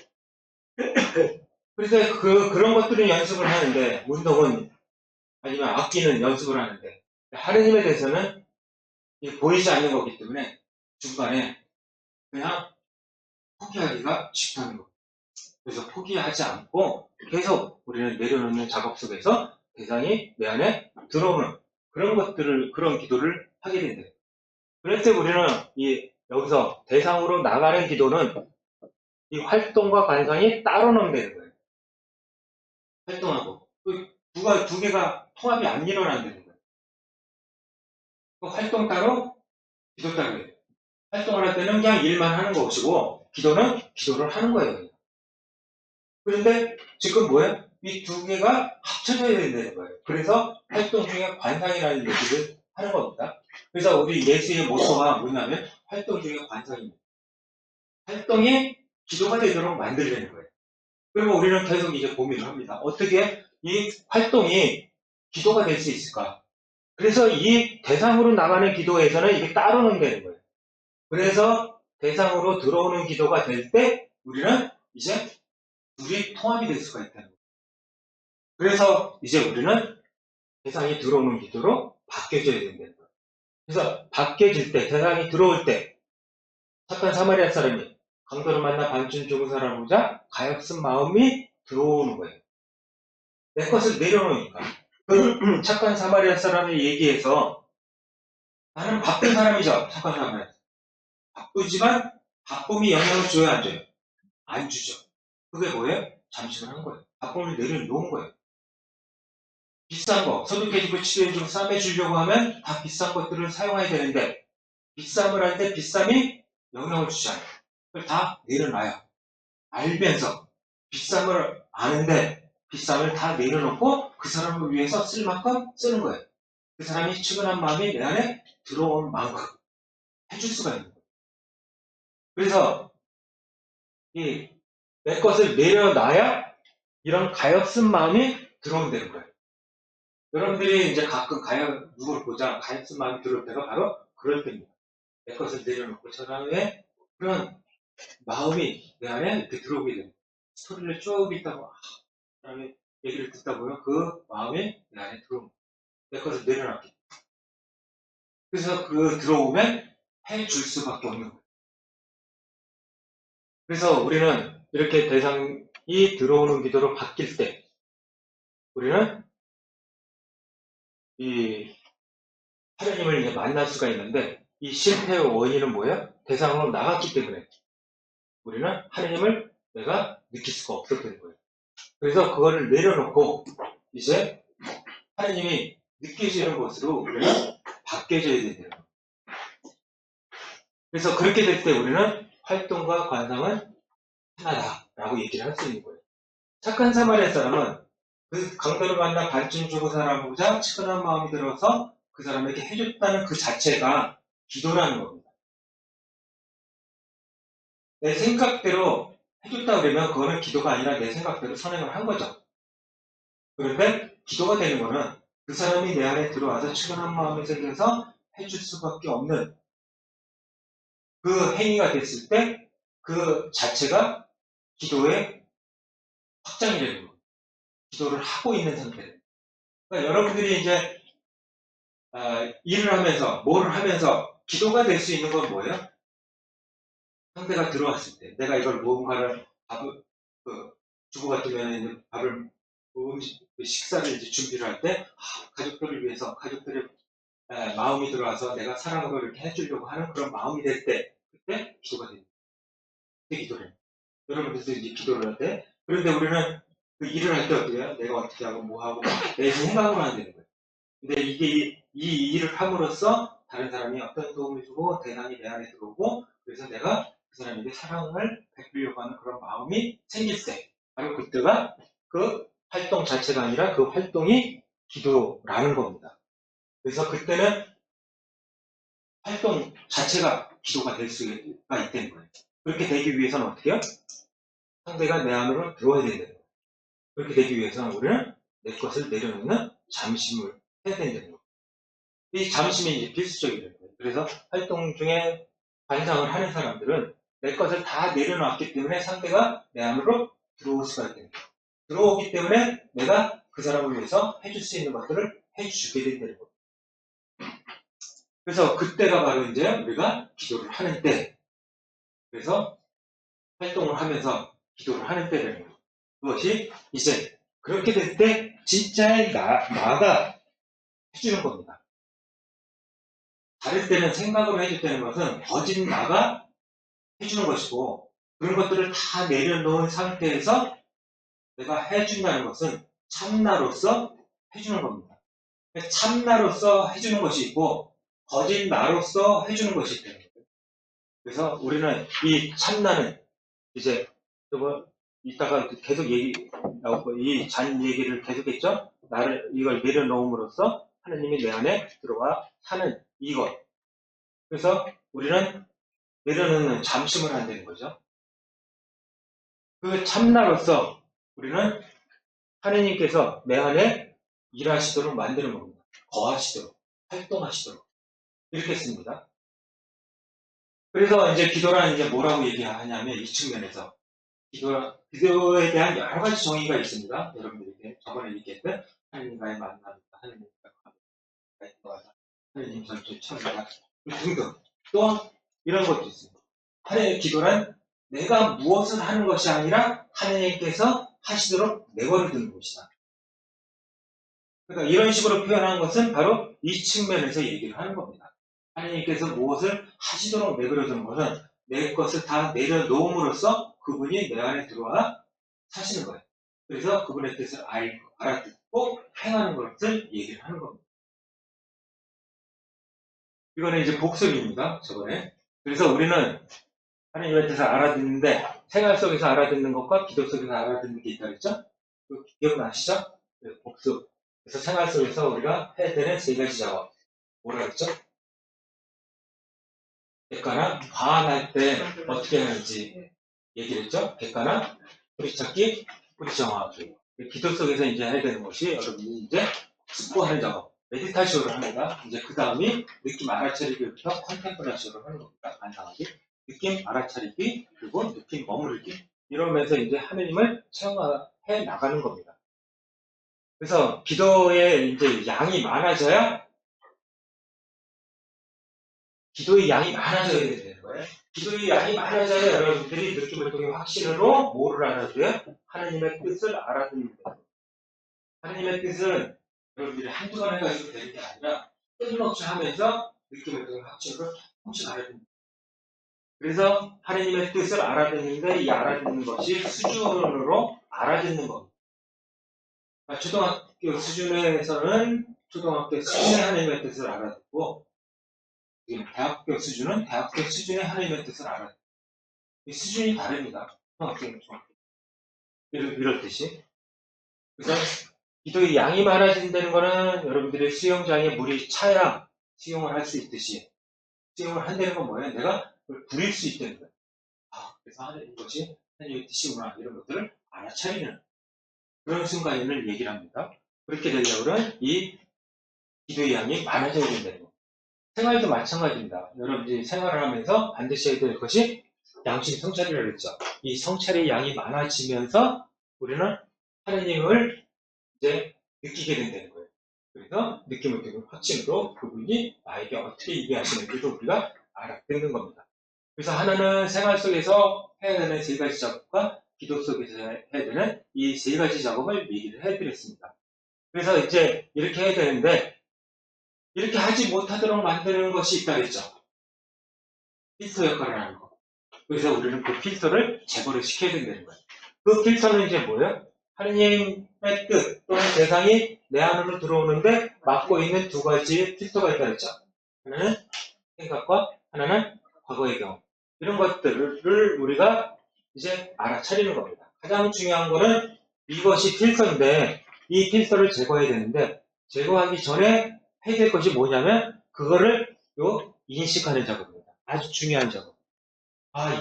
Speaker 1: 그래서 그런 것들은 연습을 하는데, 운동은, 아니면 악기는 연습을 하는데, 하느님에 대해서는 보이지 않는 거기 때문에 중간에 그냥 포기하기가 쉽다는 거. 그래서 포기하지 않고 계속 우리는 내려놓는 작업 속에서 대상이 내 안에 들어오는 그런 기도를 하게 된대요. 그럴 때 우리는 여기서 대상으로 나가는 기도는 이 활동과 관상이 따로 논되는 거예요. 활동하고. 두 개가 통합이 안 일어난다는 거예요. 활동 따로, 기도 따로 해요. 활동을 할 때는 그냥 일만 하는 것이고, 기도는 기도를 하는 거예요. 그런데 지금 뭐예요? 이 두 개가 합쳐져야 된다는 거예요. 그래서 활동 중에 관상이라는 얘기를 하는 겁니다. 그래서 우리 예수의 모토가 뭐냐면 활동 중에 관상입니다. 활동이 기도가 되도록 만들려는 거예요. 그리고 우리는 계속 이제 고민을 합니다. 어떻게 이 활동이 기도가 될 수 있을까? 그래서 이 대상으로 나가는 기도에서는 이게 따로 논되는 거예요. 그래서 대상으로 들어오는 기도가 될 때 우리는 이제 둘이 통합이 될 수가 있다는 거예요. 그래서 이제 우리는 대상이 들어오는 기도로 바뀌어져야 된다는 거예요. 그래서 바뀌어질 때, 대상이 들어올 때 착한 사마리아 사람이 강도를 만나 반쯤 죽은 사람을 보자 가엾은 마음이 들어오는 거예요. 내 것을 내려놓으니까. 착한 사마리아 사람의 얘기에서 나는 바쁜 사람이죠. 착한 사마리아. 바쁘지만 바쁨이 영향을 줘야 안 줘요? 안 주죠. 그게 뭐예요? 잠식을 한 거예요. 바쁨을 내려놓은 거예요. 비싼 거, 소득해주고 치료해주고 싸매주려고 하면 다 비싼 것들을 사용해야 되는데 비쌈을 할 때 비쌈이 영향을 주지 않아요. 그걸 다 내려놔요. 알면서 비쌈을 아는데 비쌈을 다 내려놓고 그 사람을 위해서 쓸 만큼 쓰는 거예요. 그 사람이 측은한 마음이 내 안에 들어온 만큼 해줄 수가 있는 거예요. 그래서 내 것을 내려놔야 이런 가엾은 마음이 들어온다는 거예요. 여러분들이 이제 가끔 누구를 보자 가엾은 마음이 들어올 때가 바로 그럴 때입니다. 내 것을 내려놓고 저 사람의 그런 마음이 내 안에 이렇게 들어오게 됩니다. 스토리를 쭉 읽다가 사람의 얘기를 듣다 보면 그 마음이 내 안에 들어옵니다. 내 것을 내려놨기. 그래서 그 들어오면 해줄 수밖에 없는 거예요. 그래서 우리는 이렇게 대상이 들어오는 기도로 바뀔 때 우리는 이 하나님을 이제 만날 수가 있는데 이 실패의 원인은 뭐예요? 대상으로 나갔기 때문에 우리는 하나님을 내가 느낄 수가 없었던 거예요. 그래서 그거를 내려놓고 이제 하나님이 느껴지는 것으로 우리는 바뀌어져야 된다는 거예요. 그래서 그렇게 될 때 우리는 활동과 관상은 하나다라고 얘기를 할 수 있는 거예요. 착한 사마리아 사람은 그 강도를 만나 반쯤 죽은 사람보다 측은한 마음이 들어서 그 사람에게 해줬다는 그 자체가 기도라는 겁니다. 내 생각대로 해줬다 그러면 그거는 기도가 아니라 내 생각대로 선행을 한 거죠. 그런데 기도가 되는 거는 그 사람이 내 안에 들어와서 측은한 마음이 생겨서 해줄 수밖에 없는 그 행위가 됐을 때 그 자체가 기도의 확장이 되는 거예요. 기도를 하고 있는 상태예요. 그러니까 여러분들이 이제 일을 하면서 뭐를 하면서 기도가 될 수 있는 건 뭐예요? 상대가 들어왔을 때 내가 이걸 무언가를 밥을 주부 같으면 이제 밥을 식사를 이제 준비를 할 때 가족들을 위해서 가족들의 마음이 들어와서 내가 사랑으로 이렇게 해주려고 하는 그런 마음이 될 때 그때 기도가 됩니다. 그때 기도를 해요. 여러분들도 이제 기도를 할 때 그런데 우리는 그 일을 할 때 어떻게 해요? 내가 어떻게 하고 뭐 하고 내 생각으로 안 되는 거예요. 근데 이게 이 일을 함으로써 다른 사람이 어떤 도움을 주고 대상이 내 안에 들어오고 그래서 내가 그 사람에게 사랑을 베풀려고 하는 그런 마음이 생길 때 바로 그때가 그 활동 자체가 아니라 그 활동이 기도라는 겁니다. 그래서 그때는 활동 자체가 기도가 될 수가 있다는 거예요. 그렇게 되기 위해서는 어떻게 해요? 상대가 내 안으로 들어와야 된다는 거예요. 그렇게 되기 위해서는 우리는 내 것을 내려놓는 잠심을 해야 된다는 거예요. 이 잠심이 이제 필수적이에요. 그래서 활동 중에 관상을 하는 사람들은 내 것을 다 내려놨기 때문에 상대가 내 안으로 들어올 수가 있다는 거예요. 들어오기 때문에 내가 그 사람을 위해서 해줄 수 있는 것들을 해주게 된다는 거예요. 그래서 그때가 바로 이제 우리가 기도를 하는 때, 그래서 활동을 하면서 기도를 하는 때라는 거예요. 그것이 이제 그렇게 될 때 진짜의 나가 해주는 겁니다. 다를 때는 생각으로 해줬다는 것은 거짓 나가 해주는 것이고 그런 것들을 다 내려놓은 상태에서 내가 해준다는 것은 참나로서 해주는 겁니다. 참나로서 해주는 것이 있고 거짓 나로서 해주는 것이 있다는 거예요. 그래서 우리는 이 참나는 이제 이따가 계속 얘기 나오고 이 잔 얘기를 계속했죠. 나를 이걸 내려놓음으로써 하나님이 내 안에 들어와 사는 이것. 그래서 우리는 내려놓는 잠심을 한다는 거죠. 그 참나로서 우리는 하나님께서 내 안에 일하시도록 만드는 겁니다. 거하시도록, 활동하시도록. 이렇게 씁니다. 그래서 이제 기도란 이제 뭐라고 얘기하냐면 이 측면에서 기도에 대한 여러 가지 정의가 있습니다. 여러분들에게 저번에 얘기했던 하나님과의 만남, 하나님과의 대화, 하나님 전투 참여다 등등. 또 이런 것도 있습니다. 하나님의 기도란 내가 무엇을 하는 것이 아니라 하나님께서 하시도록 내버려 두는 것이다. 그러니까 이런 식으로 표현한 것은 바로 이 측면에서 얘기를 하는 겁니다. 하나님께서 무엇을 하시도록 내버려 두는 것은 내 것을 다 내려놓음으로써 그분이 내 안에 들어와 사시는 거예요. 그래서 그분의 뜻을 알아듣고 행하는 것을 얘기를 하는 겁니다. 이거는 이제 복습입니다. 저번에. 그래서 우리는 하나님의 뜻을 알아듣는데 생활 속에서 알아듣는 것과 기도 속에서 알아듣는 게 있다 그랬죠? 기억나시죠? 복습. 그래서 생활 속에서 우리가 해야 되는 세 가지 작업. 뭐라 그랬죠? 객관화, 과안할 때 어떻게 하는지 얘기를 했죠? 객관화, 뿌리찾기, 뿌리정하기. 기도 속에서 이제 해야 되는 것이 여러분이 이제 숙고하는 작업, 메디타시오를 합니다. 이제 그 다음이 느낌 알아차리기부터 컨템플라시오를 하는 겁니다. 간단하게. 느낌 알아차리기, 그리고 느낌 머무르기. 이러면서 이제 하느님을 체험해 나가는 겁니다. 그래서 기도의 이제 양이 많아져야 기도의 양이 많아져야 되는 거예요. 기도의 양이 많아져야 여러분들이 느낌을 통해 확신으로 뭐를 알아들어요? 하나님의 뜻을 알아듣는 거예요. 하나님의 뜻은 여러분들이 한두 번 해가지고 되는 게 아니라 끊임없이 하면서 느낌을 통해 확신으로 조금씩 알아듣는 거예요. 그래서 하나님의 뜻을 알아듣는데 이 알아듣는 것이 수준으로 알아듣는 겁니다. 그러니까 초등학교 수준에서는 초등학교 수준의 하나님의 뜻을 알아듣고 대학교 수준은 대학교 수준의 하나님의 뜻을 알아요. 이 수준이 다릅니다. 이렇듯이. 그래서 기도의 양이 많아진다는 거는 여러분들의 수영장에 물이 차야 수영을 할 수 있듯이 수영을 한다는 건 뭐예요? 내가 그걸 부릴 수 있다는 거예요. 그래서 하는 것이 하나님의 뜻이구나 이런 것들을 알아차리는 그런 순간을 얘기를 합니다. 그렇게 되려면 이 기도의 양이 많아져야 된다는 거예요. 생활도 마찬가지입니다. 여러분들이 생활을 하면서 반드시 해야 될 것이 양심 성찰이라고 그랬죠. 이 성찰의 양이 많아지면서 우리는 하나님을 이제 느끼게 된다는 거예요. 그래서 느낌을 통해 확신으로 그분이 나에게 어떻게 얘기하시는지도 우리가 알아듣는 겁니다. 그래서 하나는 생활 속에서 해야 되는 세 가지 작업과 기도 속에서 해야 되는 이 세 가지 작업을 얘기를 해드렸습니다. 그래서 이제 이렇게 해야 되는데 이렇게 하지 못하도록 만드는 것이 있다 그랬죠. 필터 역할을 하는 거. 그래서 우리는 그 필터를 제거를 시켜야 된다는 거예요. 그 필터는 이제 뭐예요? 하나님의 뜻 또는 세상이 내 안으로 들어오는데 막고 있는 두 가지의 필터가 있다 그랬죠. 하나는 생각과 하나는 과거의 경험. 이런 것들을 우리가 이제 알아차리는 겁니다. 가장 중요한 거는 이것이 필터인데 이 필터를 제거해야 되는데 제거하기 전에 해야 될 것이 뭐냐면 그거를 인식하는 작업입니다. 아주 중요한 작업.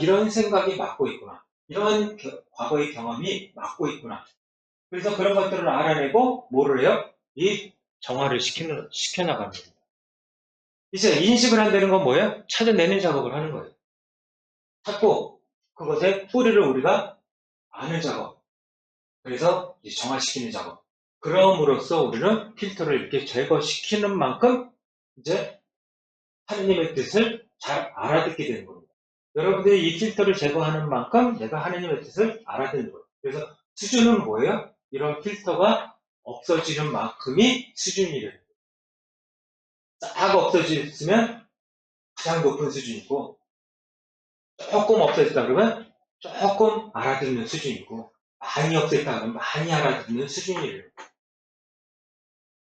Speaker 1: 이런 생각이 막고 있구나. 이런 과거의 경험이 막고 있구나. 그래서 그런 것들을 알아내고 뭐를 해요? 이 정화를 시켜나가는 겁니다. 이제 인식을 한다는 건 뭐예요? 찾아내는 작업을 하는 거예요. 찾고 그것의 뿌리를 우리가 아는 작업. 그래서 이제 정화시키는 작업. 그럼으로써 우리는 필터를 이렇게 제거시키는 만큼 이제 하느님의 뜻을 잘 알아듣게 되는 겁니다. 여러분들이 이 필터를 제거하는 만큼 내가 하느님의 뜻을 알아듣는 거예요. 그래서 수준은 뭐예요? 이런 필터가 없어지는 만큼이 수준이래요. 싹 없어졌으면 가장 높은 수준이고 조금 없어졌다 그러면 조금 알아듣는 수준이고 많이 없어졌다 그러면 많이 알아듣는 수준이래요.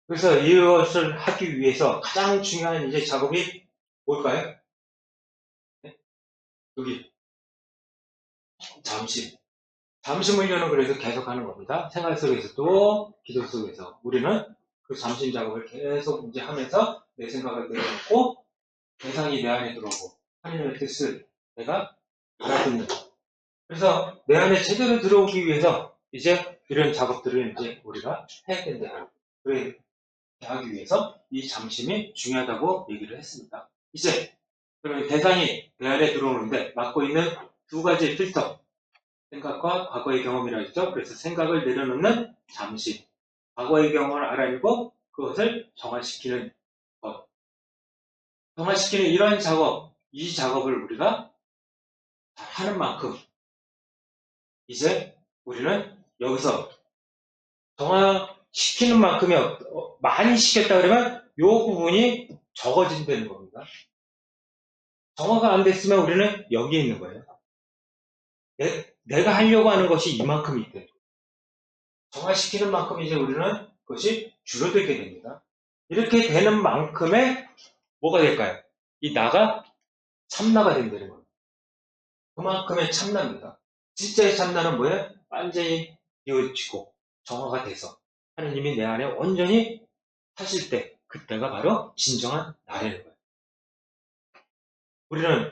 Speaker 1: 그래서 이것을 하기 위해서 가장 중요한 이제 작업이 뭘까요? 여기 잠시 훈련은 그래서 계속 하는 겁니다. 생활 속에서도 기도 속에서 우리는 그 잠심 작업을 계속 이제 하면서 내 생각을 내려놓고 대상이 내 안에 들어오고 하나님의 뜻을 내가 알아듣는. 그래서 내 안에 제대로 들어오기 위해서 이제 이런 작업들을 이제 우리가 해야 된다. 그렇게 하기 위해서 이 잠심이 중요하다고 얘기를 했습니다. 이제 그러면 대상이 내 안에 들어오는데 맡고 있는 두 가지 필터, 생각과 과거의 경험이라고 했죠. 그래서 생각을 내려놓는 잠시, 과거의 경험을 알아내고 그것을 정화시키는 것. 정화시키는 이런 작업, 이 작업을 우리가 하는 만큼 이제 우리는 여기서 정화시키는 만큼이 많이 시켰다 그러면 이 부분이 적어진다는 겁니다. 정화가 안 됐으면 우리는 여기에 있는 거예요. 내가 하려고 하는 것이 이만큼이 있대. 정화시키는 만큼 이제 우리는 그것이 줄어들게 됩니다. 이렇게 되는 만큼의 뭐가 될까요? 이 나가 참나가 된다는 겁니다. 그만큼의 참나입니다. 진짜의 참나는 뭐예요? 완전히 비워지고 정화가 돼서 하느님이 내 안에 온전히 하실 때 그때가 바로 진정한 나라는 거예요. 우리는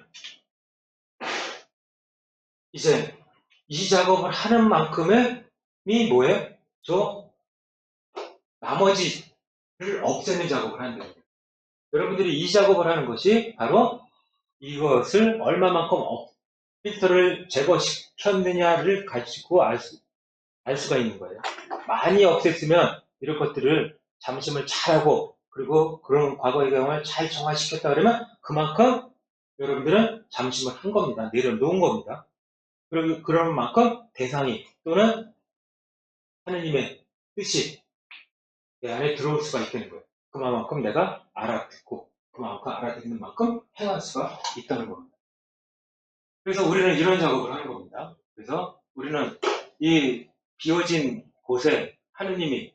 Speaker 1: 이제 이 작업을 하는 만큼의 뭐예요? 저 나머지를 없애는 작업을 한다는 거예요. 여러분들이 이 작업을 하는 것이 바로 이것을 얼마만큼 필터를 제거시켰느냐를 가지고 알 수가 있는 거예요. 많이 없앴으면 이런 것들을 잠심을 잘하고 그리고 그런 과거의 경험을 잘 정화시켰다 그러면 그만큼 여러분들은 잠심을 한 겁니다. 내려놓은 겁니다. 그리고 그런 만큼 대상이 또는 하느님의 뜻이 내 안에 들어올 수가 있다는 거예요. 그만큼 내가 알아듣고 그만큼 알아듣는 만큼 행할 수가 있다는 겁니다. 그래서 우리는 이런 작업을 하는 겁니다. 그래서 우리는 이 비워진 곳에 하느님이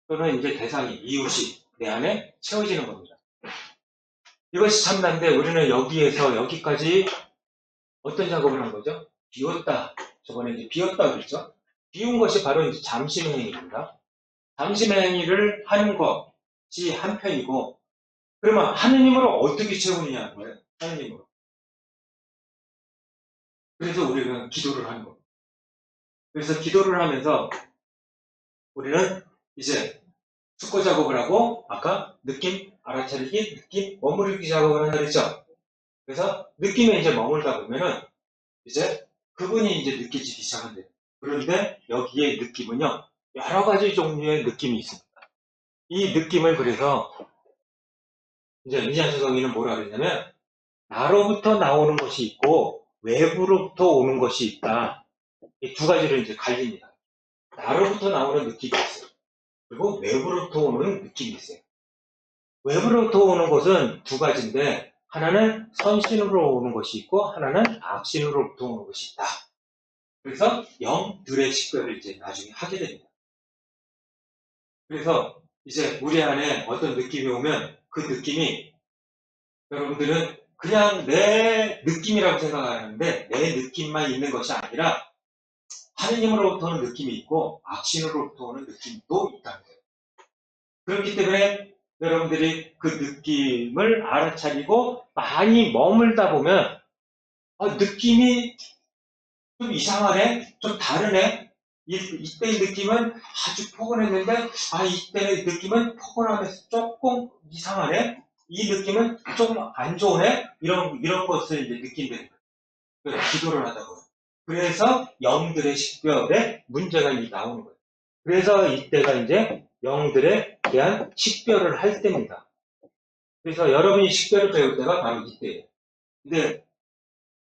Speaker 1: 또는 이제 대상이 이웃이 내 안에 채워지는 겁니다. 이것이 참나인데 우리는 여기에서 여기까지 어떤 작업을 한 거죠? 비웠다. 저번에 이제 비웠다 그랬죠? 비운 것이 바로 이제 잠심행위입니다. 잠심행위를 하는 것이 한편이고, 그러면 하느님으로 어떻게 채우느냐는 거예요. 하느님으로. 그래서 우리는 기도를 하는 겁니다. 그래서 기도를 하면서 우리는 이제 숙고 작업을 하고 아까 느낌, 알아차리기, 느낌, 머무르기 작업을 한다 그랬죠. 그래서 느낌에 이제 머물다 보면은 이제 그분이 이제 느껴지기 시작한대요. 그런데 여기에 느낌은요, 여러 가지 종류의 느낌이 있습니다. 이 느낌을 그래서 이제 인지한수성이는 뭐라 그랬냐면 나로부터 나오는 것이 있고 외부로부터 오는 것이 있다. 이 두 가지로 이제 갈립니다. 나로부터 나오는 느낌이 있어요. 그리고 외부로부터 오는 느낌이 있어요. 외부로부터 오는 것은 두 가지인데 하나는 선신으로 오는 것이 있고 하나는 악신으로부터 오는 것이 있다. 그래서 영들의 식별을 이제 나중에 하게 됩니다. 그래서 이제 우리 안에 어떤 느낌이 오면 그 느낌이 여러분들은 그냥 내 느낌이라고 생각하는데 내 느낌만 있는 것이 아니라 하느님으로부터 오는 느낌이 있고 악신으로부터 오는 느낌도 있다는 거예요. 그렇기 때문에 여러분들이 그 느낌을 알아차리고 많이 머물다 보면 느낌이 좀 이상하네? 좀 다르네? 이때의 느낌은 아주 포근했는데 이때의 느낌은 포근하면서 조금 이상하네? 이 느낌은 좀 안 좋네? 이런 것을 이제 느낀다는 거예요. 기도를 하다 보면. 그래서 영들의 식별에 문제가 이제 나오는 거예요. 그래서 이때가 이제 영들에 대한 식별을 할 때입니다. 그래서 여러분이 식별을 배울 때가 바로 이때예요. 근데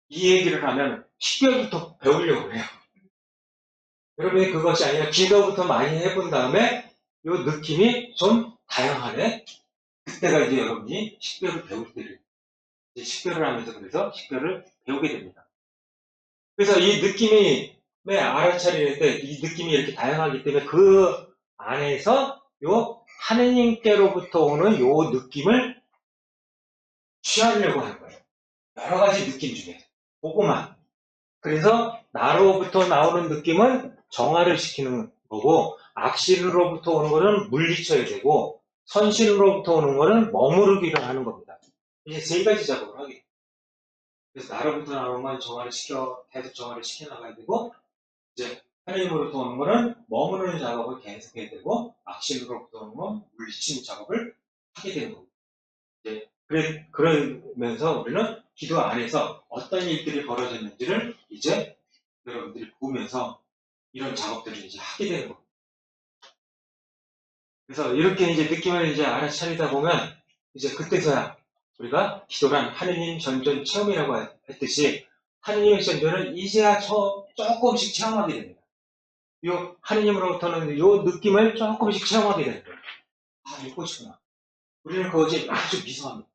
Speaker 1: 이 얘기를 하면 식별부터 배우려고 해요. 여러분이 그것이 아니라 기도부터 많이 해본 다음에 이 느낌이 좀 다양하네. 그때가 이제 여러분이 식별을 배울 때를 이제 식별을 하면서 그래서 식별을 배우게 됩니다. 그래서 이 느낌이 알아차리는 때 이 느낌이 이렇게 다양하기 때문에 그 안에서 요 하느님께로부터 오는 요 느낌을 취하려고 하는 거예요. 여러 가지 느낌 중에 그거만. 그래서 나로부터 나오는 느낌은 정화를 시키는 거고 악신으로부터 오는 거는 물리쳐야 되고 선신으로부터 오는 거는 머무르기를 하는 겁니다. 이제 세 가지 작업을 하게 돼요. 그래서 나로부터 나오는 건 정화를 계속 정화를 시켜나가야 되고 이제 하느님으로부터 오는 거는 머무르는 작업을 계속해야 되고 악신으로부터 오는 건 물리치는 작업을 하게 되는 겁니다. 이제 그러면서 우리는 기도 안에서 어떤 일들이 벌어졌는지를 이제 여러분들이 보면서 이런 작업들을 이제 하게 되는 겁니다. 그래서 이렇게 이제 느낌을 이제 알아차리다 보면 이제 그때서야 우리가 기도란 하느님 전전 체험이라고 했듯이 하느님의 전전을 이제야 조금씩 체험하게 됩니다. 요 하느님으로부터는 요 느낌을 조금씩 체험하게 되는 거예요. 아, 이것이구나. 우리는 그것이 아주 미소합니다.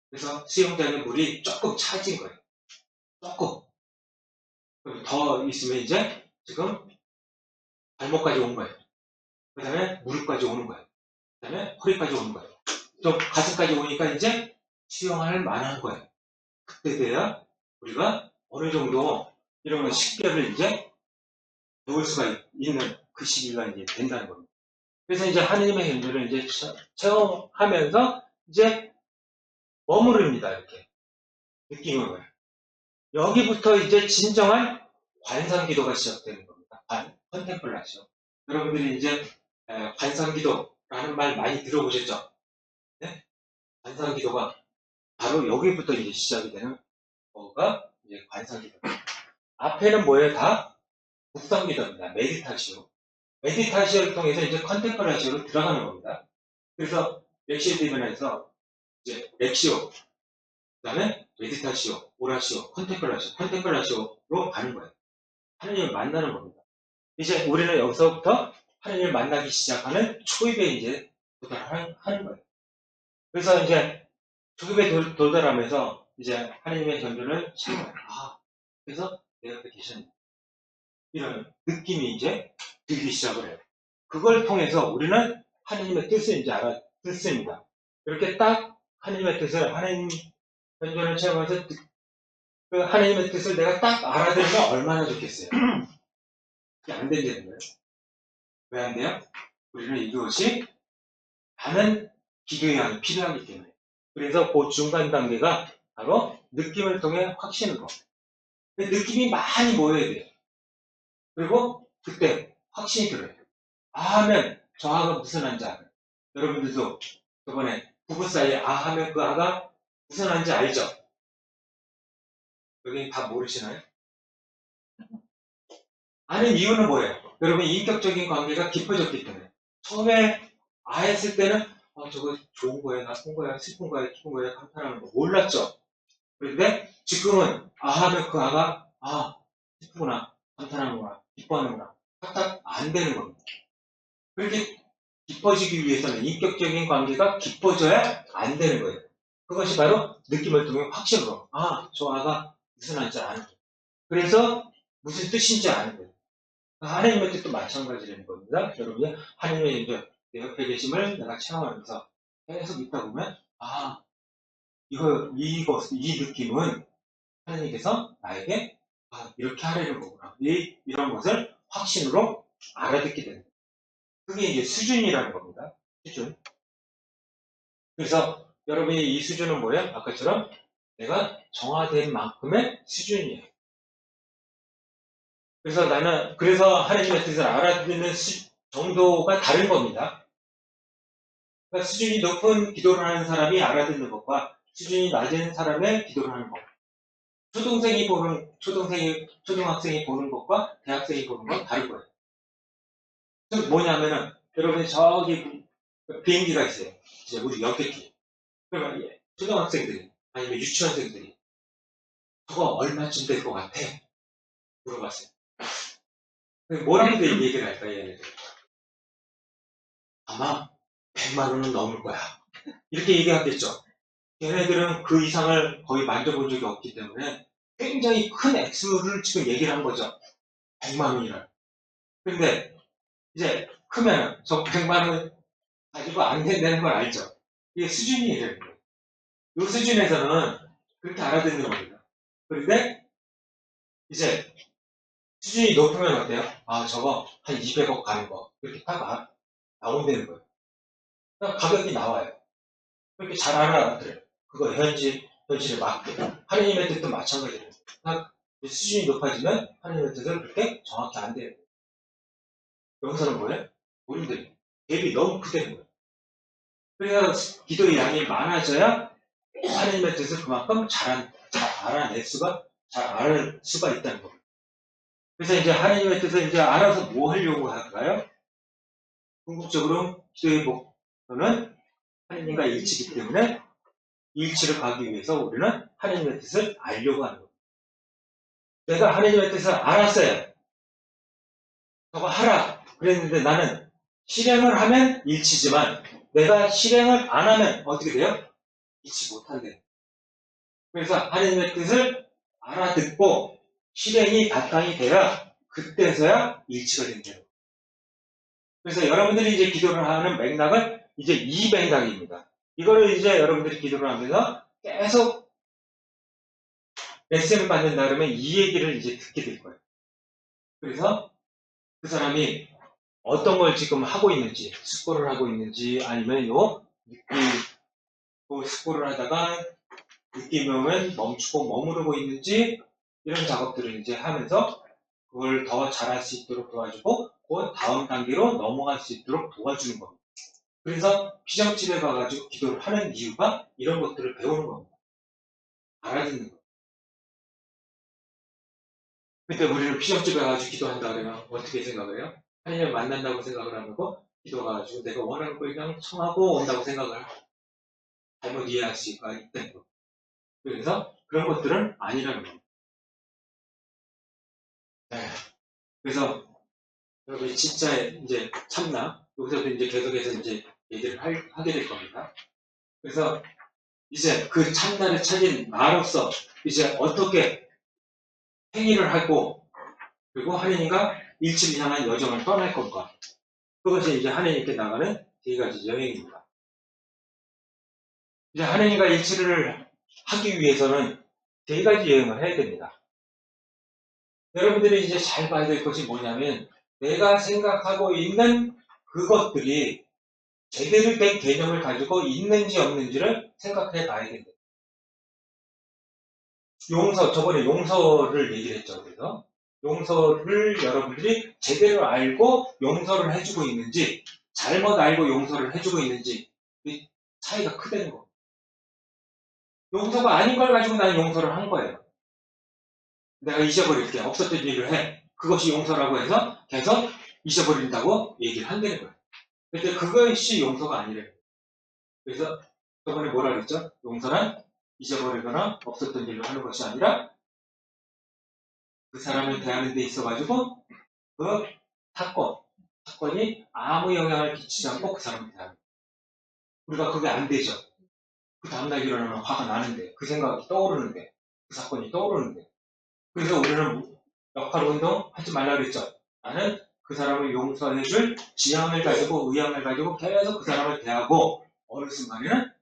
Speaker 1: 그래서 수영장에 물이 조금 차진 거예요. 조금. 더 있으면 이제 지금 발목까지 온 거예요. 그 다음에 무릎까지 오는 거예요. 그 다음에 허리까지 오는 거예요. 또 가슴까지 오니까 이제 수영할 만한 거예요. 그때 돼야 우리가 어느 정도 이런 식별을 이제 배울 수가 있는 그 시기가 이제 된다는 겁니다. 그래서 이제 하느님의 현주를 이제 체험하면서 이제 머무릅니다. 이렇게 느끼는 거예요. 여기부터 이제 진정한 관상기도가 시작되는 겁니다. 컨템플라시오. 여러분들이 이제 관상기도라는 말 많이 들어보셨죠? 네? 관상기도가 바로 여기부터 이제 시작이 되는 거가 이제 관상기도. 앞에는 뭐예요? 다 국상기도입니다. 메디타시오. 메디타시오를 통해서 이제 컨템플라시오로 들어가는 겁니다. 그래서 렉시오 디비나에서 이제 렉시오, 그 다음에 메디타시오, 오라시오, 컨템플라시오로 가는 거예요. 하느님을 만나는 겁니다. 이제 우리는 여기서부터 하느님을 만나기 시작하는 초입에 이제 도달하는 거예요. 그래서 이제 초입에 도달하면서 이제 하느님의 전전을 체험해요. 아, 그래서 내 옆에 계셨네. 이런 느낌이 이제 들기 시작을 해요. 그걸 통해서 우리는 하느님의 뜻을 이제 알아듣습니다. 이렇게 딱 하느님의 뜻을, 하느님 전전을 체험하면서 그 하느님의 뜻을 내가 딱 알아들으면 얼마나 좋겠어요. 그게 안 된다는 거예요. 왜 안 돼요? 우리는 이것이 많은 기도의 양이 필요하기 때문에. 그래서 그 중간 단계가 바로 느낌을 통해 확신으로. 느낌이 많이 모여야 돼요. 그리고 그때 확신이 들어요. 아 하면 저 아가 무슨 한지 알아요. 여러분들도 저번에 부부 사이에 아 하면 그 아가 무슨 한지 알죠? 여기 다 모르시나요? 아는 이유는 뭐예요? 여러분 인격적인 관계가 깊어졌기 때문에. 처음에 아 했을 때는 저거 좋은 거야, 나쁜 거야, 슬픈 거야, 기쁜 거야, 감탄하는 거 몰랐죠? 그런데 지금은 아 하면 그 아가 슬프구나, 감탄하는구나, 기뻐하는구나 딱딱 안 되는 겁니다. 그렇게 깊어지기 위해서는 인격적인 관계가 깊어져야 안 되는 거예요. 그것이 바로 느낌을 통해 확신으로 저 아가 무슨 말인지 아는 거예요. 그래서 무슨 뜻인지 아는 거예요. 하나님의 뜻도 마찬가지라는 겁니다. 여러분이 하나님의 이제 내 옆에 계심을 내가 체험하면서 계속 있다 보면 이 느낌은 하나님께서 나에게 이렇게 하려는 거구나. 이런 것을 확신으로 알아듣게 되는 거예요. 그게 이제 수준이라는 겁니다. 수준. 그래서 여러분이 이 수준은 뭐예요? 아까처럼 내가 정화된 만큼의 수준이에요. 그래서 하나님의 뜻을 알아듣는 정도가 다른 겁니다. 그러니까 수준이 높은 기도를 하는 사람이 알아듣는 것과 수준이 낮은 사람의 기도를 하는 것. 초등학생이 보는 것과 대학생이 보는 건 다른 거예요. 즉 뭐냐면은 여러분이 저기 비행기가 있어요. 이제 우리 여객기. 그러면 초등학생들이 아니면 유치원생들이 저거 얼마쯤 될 것 같아? 물어봤어요. 뭐라고 얘기를 할까 얘네들? 아마 100만 원은 넘을 거야. 이렇게 얘기하겠죠. 얘네들은 그 이상을 거의 만져본 적이 없기 때문에 굉장히 큰 액수를 지금 얘기를 한 거죠. 100만 원이라. 근데 이제 크면 저 100만 원 가지고 안 된다는 걸 알죠. 이게 수준이 되는 거예요. 이 수준에서는 그렇게 알아듣는 겁니다. 그런데 이제 수준이 높으면 어때요? 저거 한 200억 가는 거. 이렇게 딱 나온다는 거예요. 그러니까 가격이 나와요. 그렇게 잘 알아들어요. 그거 현실에 맞게. 하느님의 뜻도 마찬가지예요. 그러니까 수준이 높아지면 하느님의 뜻은 그렇게 정확히 안 돼요. 여기서는 뭐예요? 우리들이 갭이 너무 크다는 거예요. 그래서 기도의 양이 많아져야 하느님의 뜻을 그만큼 잘 알아낼 수가 있다는 겁니다. 그래서 이제 하느님의 뜻을 이제 알아서 뭐 하려고 할까요? 궁극적으로 기도의 목표는 하느님과 일치이기 때문에 일치를 가기 위해서 우리는 하느님의 뜻을 알려고 하는 겁니다. 내가 하느님의 뜻을 알았어요. 저거 하라 그랬는데 나는 실행을 하면 일치지만 내가 실행을 안 하면 어떻게 돼요? 일치 못한대요. 그래서 하느님의 뜻을 알아듣고 실행이 바탕이 돼야 그때서야 일치가 된대요. 그래서 여러분들이 이제 기도를 하는 맥락은 이제 이 맥락입니다. 이거를 이제 여러분들이 기도를 하면서 계속 레슨을 받는다 그러면 이 얘기를 이제 듣게 될 거예요. 그래서 그 사람이 어떤 걸 지금 하고 있는지, 스코를 하고 있는지, 아니면 스코를 하다가 느낌이 오면 멈추고 머무르고 있는지, 이런 작업들을 이제 하면서 그걸 더 잘할 수 있도록 도와주고, 그 다음 단계로 넘어갈 수 있도록 도와주는 겁니다. 그래서 피정집에 가가지고 기도를 하는 이유가 이런 것들을 배우는 겁니다. 알아듣는 겁니다. 그때 우리는 피정집에 가가지고 기도한다 그러면 어떻게 생각을 해요? 하나님을 만난다고 생각을 하고 기도가 가지고 내가 원하는 걸 그냥 청하고 온다고 생각을 잘못 이해할 수가 있다는 거. 그래서 그런 것들은 아니라는 겁니다. 네. 그래서 여러분이 진짜 이제 참나 여기서도 이제 계속해서 이제 얘기를 하게 될 겁니다. 그래서 이제 그 참나를 찾은 나로서 이제 어떻게 행위를 하고 그리고 하느님과 일치를 향한 여정을 떠날 건가. 그것이 이제 하느님께 나가는 세 가지 여행입니다. 이제 하느님과 일치를 하기 위해서는 세 가지 여행을 해야 됩니다. 여러분들이 이제 잘 봐야 될 것이 뭐냐면 내가 생각하고 있는 그것들이 제대로 된 개념을 가지고 있는지 없는지를 생각해 봐야 됩니다. 저번에 용서를 얘기를 했죠. 그래서 용서를 여러분들이 제대로 알고 용서를 해주고 있는지 잘못 알고 용서를 해주고 있는지 이 차이가 크다는 겁니다. 용서가 아닌 걸 가지고 나는 용서를 한 거예요. 내가 잊어버릴게. 없었던 일을 해. 그것이 용서라고 해서 계속 잊어버린다고 얘기를 한다는 거예요. 근데 그것이 용서가 아니래요. 그래서 저번에 뭐라 그랬죠? 용서는 잊어버리거나 없었던 일을 하는 것이 아니라 그 사람을 대하는 데 있어가지고 그 사건이 아무 영향을 끼치지 않고 그 사람을 대하는 거예요. 우리가 그게 안 되죠. 그 다음날 일어나면 화가 나는데 그 생각이 떠오르는데 그 사건이 떠오르는데 그래서 우리는 역할 운동 하지 말라 그랬죠. 나는 그 사람을 용서해줄 지향을 가지고 의향을 가지고 계속 그 사람을 대하고 어느 순간에는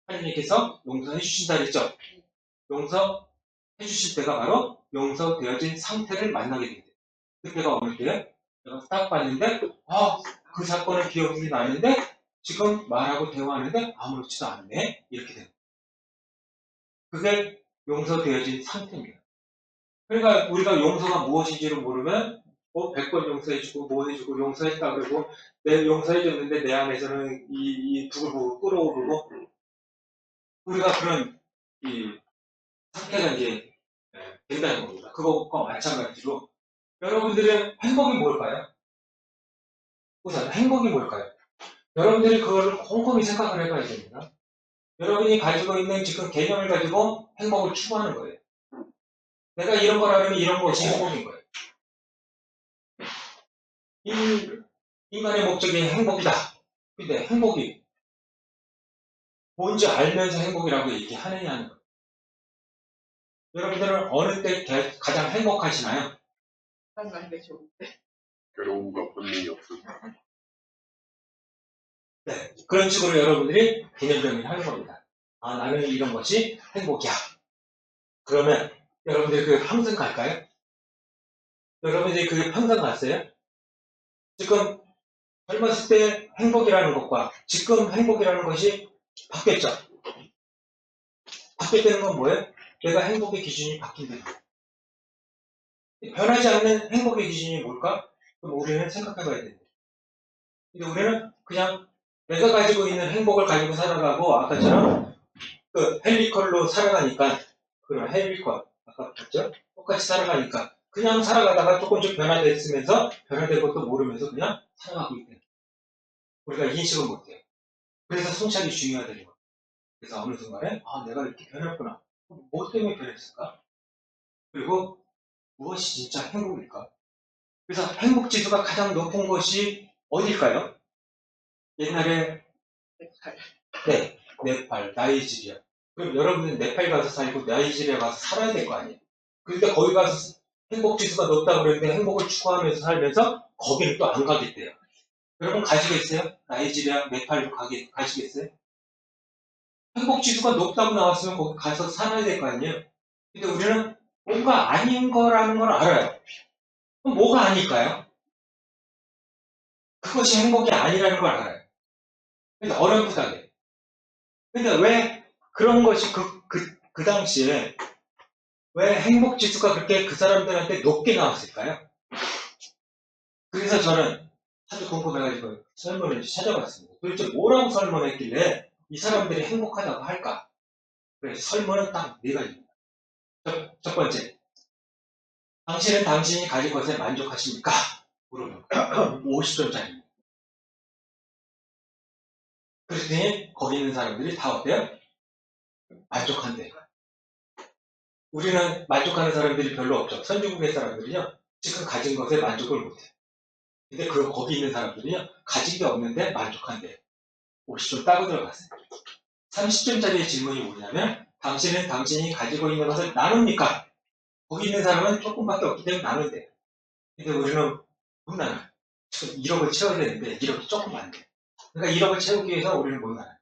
Speaker 1: 하나님께서 용서해 주신다 그랬죠. 용서해 주실 때가 바로 용서되어진 상태를 만나게 됩니다. 그때가 어느 때예요? 내가 딱 봤는데 그 사건의 기억이 나는데 지금 말하고 대화하는데 아무렇지도 않네 이렇게 됩니다. 그게 용서되어진 상태입니다. 그러니까 우리가 용서가 무엇인지를 모르면 100번 용서해주고 뭐 해주고 용서했다 그러고 내 용서해줬는데 내 안에서는 이 두글두글 끓어오르고 우리가 그런 이 상태가 이제 된다는 겁니다. 그것과 마찬가지로 여러분들의 행복이 뭘까요? 우선 행복이 뭘까요? 여러분들이 그걸 꼼꼼히 생각을 해봐야 됩니다. 여러분이 가지고 있는 지금 개념을 가지고 행복을 추구하는 거예요. 내가 이런 걸 하려면 이런 것이 행복인 거예요. 인간의 목적이 행복이다. 근데 행복이 뭔지 알면서 행복이라고 얘기하느냐 하는 거예요. 여러분들은 어느 때 가장 행복하시나요?
Speaker 2: 한가한 게 좋을 때.
Speaker 3: 괴로움과 본능이 없을 때.
Speaker 1: 네, 그런 식으로 여러분들이 개념 정리를 하는 겁니다. 나는 이런 것이 행복이야. 그러면 여러분들이 그게 평생 갈까요? 여러분들이 그게 평생 갔어요? 지금 젊었을 때 행복이라는 것과 지금 행복이라는 것이 바뀌었죠? 바뀌었다는 건 뭐예요? 내가 행복의 기준이 바뀐다는 거예요. 변하지 않는 행복의 기준이 뭘까? 그럼 우리는 생각해 봐야 됩니다. 근데 우리는 그냥 내가 가지고 있는 행복을 가지고 살아가고 아까처럼 그 헬리컬로 살아가니까, 그런 헬리컬, 아까 봤죠? 똑같이 살아가니까, 그냥 살아가다가 조금씩 변화됐으면서, 변화된 것도 모르면서 그냥 살아가고 있대요. 우리가 인식을 못해요. 그래서 성찰이 중요하다는 거예요. 그래서 어느 순간에, 아, 내가 이렇게 변했구나. 뭐 때문에 변했을까? 그리고 무엇이 진짜 행복일까? 그래서 행복 지수가 가장 높은 것이 어딜까요? 옛날에, 네, 네팔, 나이지리아. 그럼 여러분은 네팔 가서 살고 나이지리아 가서 살아야 될 거 아니에요? 그런데 거기 가서 행복 지수가 높다고 그랬는데 행복을 추구하면서 살면서 거기는 또 안 가겠대요. 여러분 가시겠어요? 나이지리아, 네팔로 가시겠어요? 행복 지수가 높다고 나왔으면 거기 가서 살아야 될 거 아니에요? 근데 우리는 뭔가 아닌 거라는 걸 알아요. 그럼 뭐가 아닐까요? 그것이 행복이 아니라는 걸 알아요. 근데 어렴풋하게. 근데 왜 그런 것이 그 당시에 왜 행복 지수가 그렇게 그 사람들한테 높게 나왔을까요? 그래서 저는 아주 궁금해가지고 설문을 찾아봤습니다. 도대체 뭐라고 설문했길래 이 사람들이 행복하다고 할까? 그래서 설문은 딱 네 가지입니다. 첫 번째, 당신은 당신이 가진 것에 만족하십니까? 물어보면 50점짜리입니다. 그랬더니 거기 있는 사람들이 다 어때요? 만족한대요. 우리는 만족하는 사람들이 별로 없죠. 선진국의 사람들이요, 지금 가진 것에 만족을 못해요. 근데 거기 있는 사람들이요, 가진 게 없는데 만족한대요. 50점 따고 들어갔어요. 30점짜리 질문이 뭐냐면, 당신은 당신이 가지고 있는 것을 나눕니까? 거기 있는 사람은 조금밖에 없기 때문에 나눈대요. 근데 우리는 못 나눠요. 지금 1억을 채워야 되는데 1억이 조금 안 돼요. 그러니까 1억을 채우기 위해서 우리는 못 나눠요.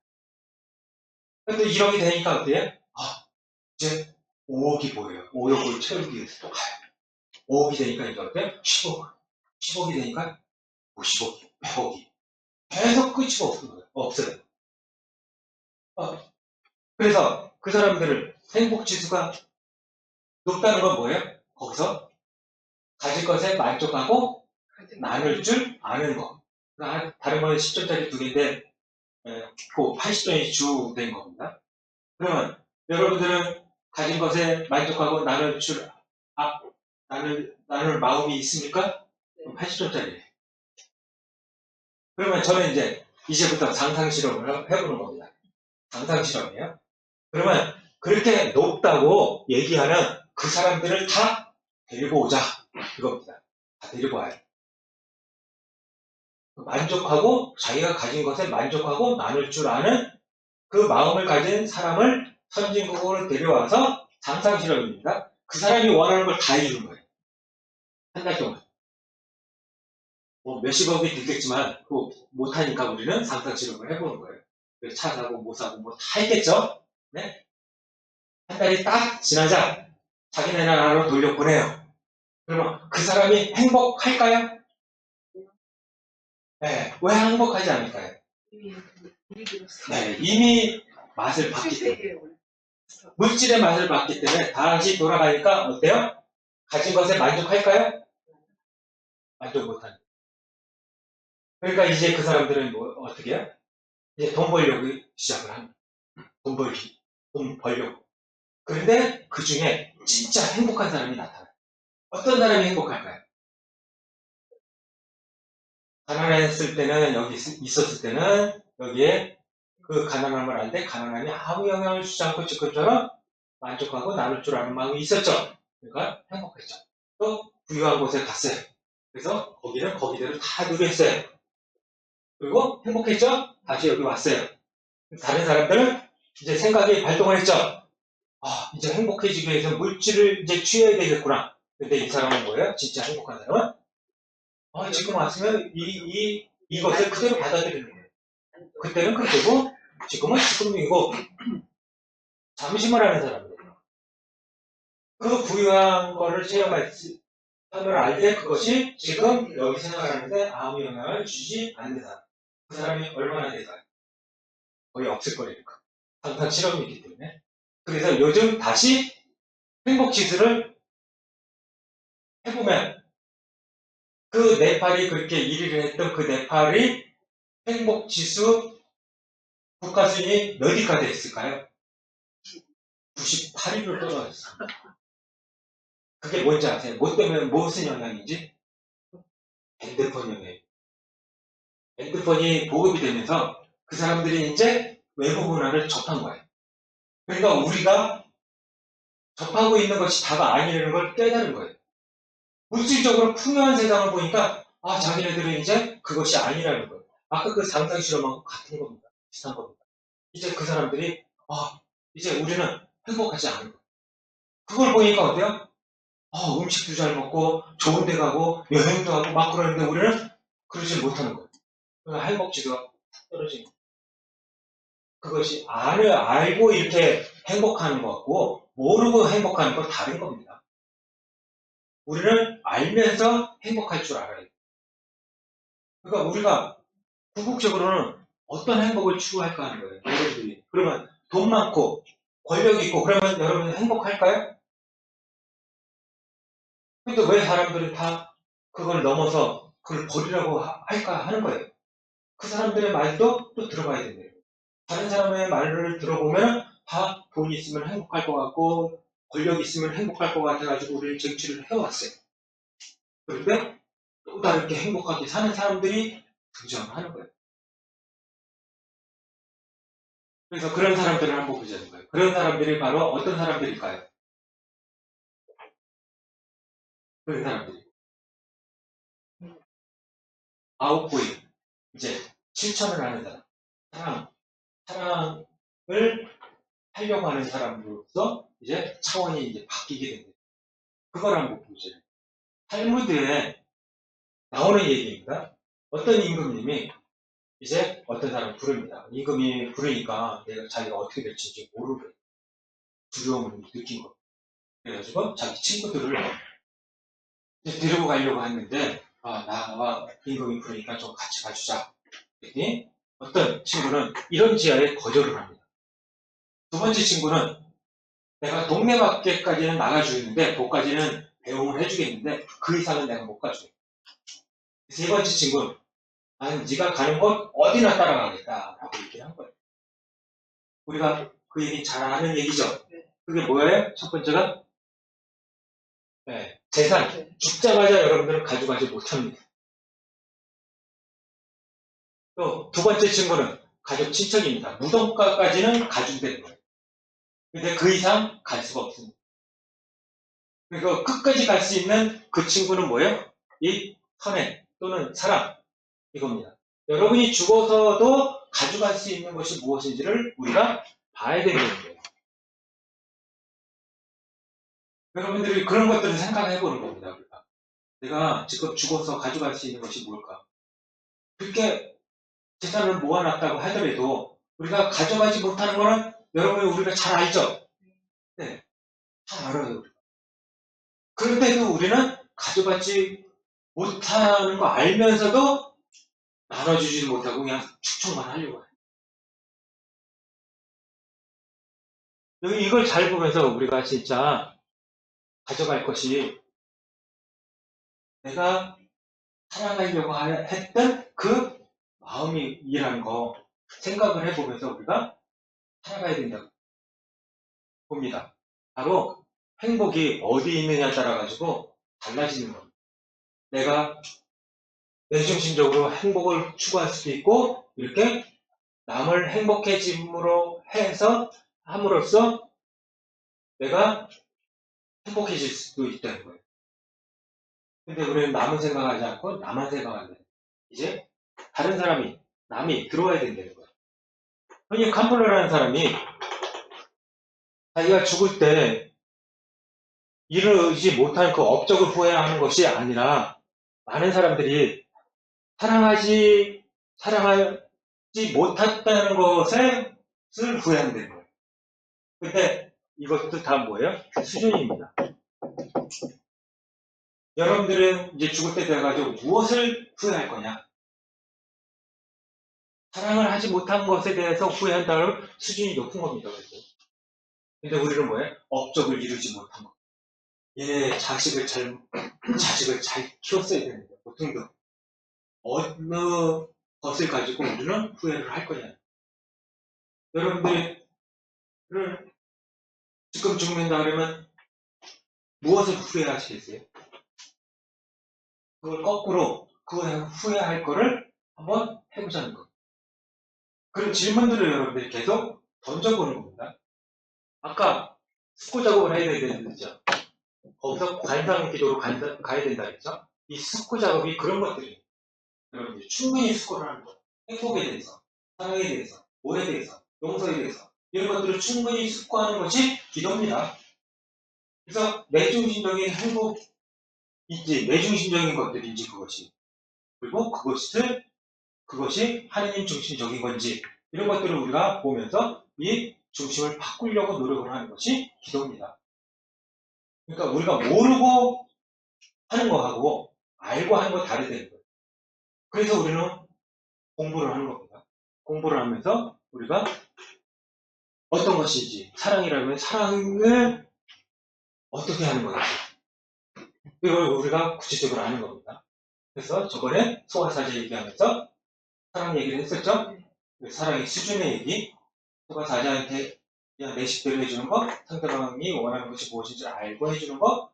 Speaker 1: 근데 1억이 되니까 어때요? 아, 이제 5억이 보여요. 5억을 채우기 위해서 또 가요. 5억이 되니까 이제 어때요? 10억. 10억이 되니까 50억, 100억이. 계속 끝이 없어요. 그래서 그 사람들을 행복 지수가 높다는 건 뭐예요? 거기서 가질 것에 만족하고 나눌 줄 아는 거. 그러니까 다른 거는 10점짜리 두 개인데, 그 80점이 주된 겁니다. 그러면 여러분들은 가진 것에 만족하고 나눌 마음이 있습니까? 80점짜리예요. 그러면 저는 이제부터 상상 실험을 해보는 겁니다. 상상 실험이에요. 그러면 그렇게 높다고 얘기하는 그 사람들을 다 데리고 오자. 이겁니다. 다 데리고 와요. 만족하고 자기가 가진 것에 만족하고 나눌 줄 아는 그 마음을 가진 사람을 선진국으로 데려와서 상상 실험입니다. 그 사람이 원하는 걸 다 해주는 거예요. 한 달 동안. 뭐 몇십억이 들겠지만 그거 못하니까 우리는 상상 실험을 해보는 거예요. 차 사고 못 사고 뭐 다 했겠죠? 네? 한 달이 딱 지나자 자기네 나라로 돌려보내요. 그러면 그 사람이 행복할까요? 네. 왜 행복하지 않을까요? 네. 이미 맛을 봤기 때문에. 물질의 맛을 봤기 때문에 다시 돌아가니까 어때요? 가진 것에 만족할까요? 만족 못합니다. 그러니까 이제 그 사람들은 어떻게 해요? 이제 돈 벌려고 시작을 합니다. 돈 벌려고. 그런데 그 중에 진짜 행복한 사람이 나타나요. 어떤 사람이 행복할까요? 가난했을 때는, 여기 있었을 때는, 여기에 그 가난함을 알 때 가난함이 아무 영향을 주지 않고 지금처럼 만족하고 나눌 줄 아는 마음이 있었죠. 그러니까 행복했죠. 또 부유한 곳에 갔어요. 그래서 거기는 거기대로 다 누렸어요. 그리고 행복했죠? 다시 여기 왔어요. 다른 사람들은 이제 생각이 발동을 했죠. 아, 이제 행복해지기 위해서 물질을 이제 취해야 되겠구나. 근데 이 사람은 뭐예요? 진짜 행복한 사람은? 지금 왔으면 이것을 그대로 받아들이는 거예요. 그때는 그때고, 지금은 지금이고, 잠시만 하는 사람들이에요. 그 부유한 거를 체험할 을 알 때 그것이 지금 여기 생활하는데 아무 영향을 주지 않는 사람. 그 사람이 얼마나 될까요? 거의 없을 거니까. 상상 실험이기 때문에. 그래서 요즘 다시 행복 지수를 해보면 그 네팔이 그렇게 1위를 했던 그 네팔이 행복 지수 국가 순위 몇 위까지 했을까요? 98위로 떨어졌어. 그게 뭔지 아세요? 뭐 때문에 무슨 영향인지? 핸드폰 영향. 핸드폰이 보급이 되면서 그 사람들이 이제 외부 문화를 접한 거예요. 그러니까 우리가 접하고 있는 것이 다가 아니라는 걸 깨달은 거예요. 물질적으로 풍요한 세상을 보니까 자기네들은 이제 그것이 아니라는 거예요. 아까 그 상상 실험하고 같은 겁니다. 비슷한 겁니다. 이제 그 사람들이 이제 우리는 행복하지 않은 거예요. 그걸 보니까 어때요? 음식도 잘 먹고 좋은 데 가고 여행도 하고 막 그러는데 우리는 그러지 못하는 거예요. 그러니까 행복지수가 툭 떨어지는 거예요. 그것이 알고 이렇게 행복하는 것 같고 모르고 행복하는 건 다른 겁니다. 우리는 알면서 행복할 줄 알아야 돼요. 그러니까 우리가 궁극적으로는 어떤 행복을 추구할까 하는 거예요. 여러분들이. 그러면 돈 많고 권력이 있고 그러면 여러분 행복할까요? 근데 왜 사람들은 다 그걸 넘어서 그걸 버리라고 할까 하는 거예요. 그 사람들의 말도 또 들어봐야 된대요. 다른 사람의 말을 들어보면 다 돈이 있으면 행복할 것 같고 권력이 있으면 행복할 것 같아가지고 우리를 쟁취를 해왔어요. 그런데 또 다르게 행복하게 사는 사람들이 등장하는 거예요. 그래서 그런 사람들을 한번 보자는 거예요. 그런 사람들이 바로 어떤 사람들일까요? 그런 사람들이. 아웃고잉. 이제 실천을 하는 사람. 사랑을 하려고 하는 사람으로서 이제 차원이 이제 바뀌게 됩니다. 그걸 한번 보죠. 탈무드에 나오는 얘기입니다. 어떤 임금님이 이제 어떤 사람 부릅니다. 임금이 부르니까 자기가 어떻게 될지 이제 모르고 두려움을 느낀 겁니다. 그래가지고 자기 친구들을 이제 데리고 가려고 했는데 나와 임금이 부르니까 좀 같이 가주자. 그랬더니 어떤 친구는 이런 지하에 거절을 합니다. 두 번째 친구는 내가 동네 밖에까지는 나가주겠는데 거기까지는 배웅을 해주겠는데 그 이상은 내가 못 가주겠다. 세 번째 친구는 나는 네가 가는 곳 어디나 따라가겠다라고 얘기를 한 거예요. 우리가 그 얘기 잘 아는 얘기죠. 그게 뭐예요? 첫 번째가 재산. 죽자마자 여러분들은 가져가지 못합니다. 또 두 번째 친구는 가족 친척입니다. 무덤가까지는 가중되는 거예요. 근데 그 이상 갈 수가 없습니다. 그러니까 끝까지 갈 수 있는 그 친구는 뭐예요? 이 선행 또는 사랑 이겁니다. 여러분이 죽어서도 가져갈 수 있는 것이 무엇인지를 우리가 봐야 되는 거예요. 여러분들이 그런 것들을 생각해 보는 겁니다. 우리가. 내가 지금 죽어서 가져갈 수 있는 것이 뭘까? 그렇게 재산을 모아놨다고 하더라도 우리가 가져가지 못하는 거는 여러분이 우리가 잘 알죠? 네, 잘 알아요. 그런데도 우리는 가져가지 못하는 거 알면서도 나눠주지도 못하고 그냥 축척만 하려고 해요. 여기 이걸 잘 보면서 우리가 진짜 가져갈 것이 내가 사랑하려고 했던 그 마음이라는 거 생각을 해보면서 우리가 살아가야 된다고 봅니다. 바로 행복이 어디 있느냐에 따라 가지고 달라지는 겁니다. 내가 내중심적으로 행복을 추구할 수도 있고 이렇게 남을 행복해짐으로 해서 함으로써 내가 행복해질 수도 있다는 거예요. 근데 우리는 남은 생각하지 않고 나만 생각하는 이제 다른 사람이 남이 들어와야 된다는 거예요. 흔히 캄플러라는 사람이 자기가 죽을 때 이루지 못한 그 업적을 후회하는 것이 아니라 많은 사람들이 사랑하지 못했다는 것을 후회한다는 거예요. 근데 이것도 다 뭐예요? 수준입니다. 여러분들은 이제 죽을 때 돼가지고 무엇을 후회할 거냐? 사랑을 하지 못한 것에 대해서 후회한다는 수준이 높은 겁니다. 근데 우리는 뭐예요? 업적을 이루지 못한 것. 얘네 자식을 잘 키웠어야 되는데 보통도 어느 것을 가지고 우리는 후회를 할 거냐. 여러분들은 지금 죽는다 그러면 무엇을 후회하시겠어요? 그걸 거꾸로 그 후회할 거를 한번 해보자는 거. 그런 질문들을 여러분들이 계속 던져보는 겁니다. 아까 숙고 작업을 해야 되는죠. 거기서 관상 기도로 가야 된다 그랬죠? 이 숙고 작업이 그런 것들이 여러분들이 충분히 숙고를 하는 거예요. 행복에 대해서, 사랑에 대해서, 오해에 대해서, 용서에 대해서 이런 것들을 충분히 숙고하는 것이 기도입니다. 그래서 내중심적인 행복인지 내중심적인 것들인지 그것이 그리고 그것이 하느님 중심적인 건지 이런 것들을 우리가 보면서 이 중심을 바꾸려고 노력을 하는 것이 기도입니다. 그러니까 우리가 모르고 하는 거하고 알고 하는 거 다르다는 거예요. 그래서 우리는 공부를 하는 겁니다. 공부를 하면서 우리가 어떤 것인지 사랑이라면 사랑을 어떻게 하는 건지 이걸 우리가 구체적으로 아는 겁니다. 그래서 저번에 소가사제 얘기하면서 사랑 얘기를 했었죠? 사랑의 수준의 얘기 소가사제한테 그냥 내 식대로 해주는 것, 상대방이 원하는 것이 무엇인지 알고 해주는 것,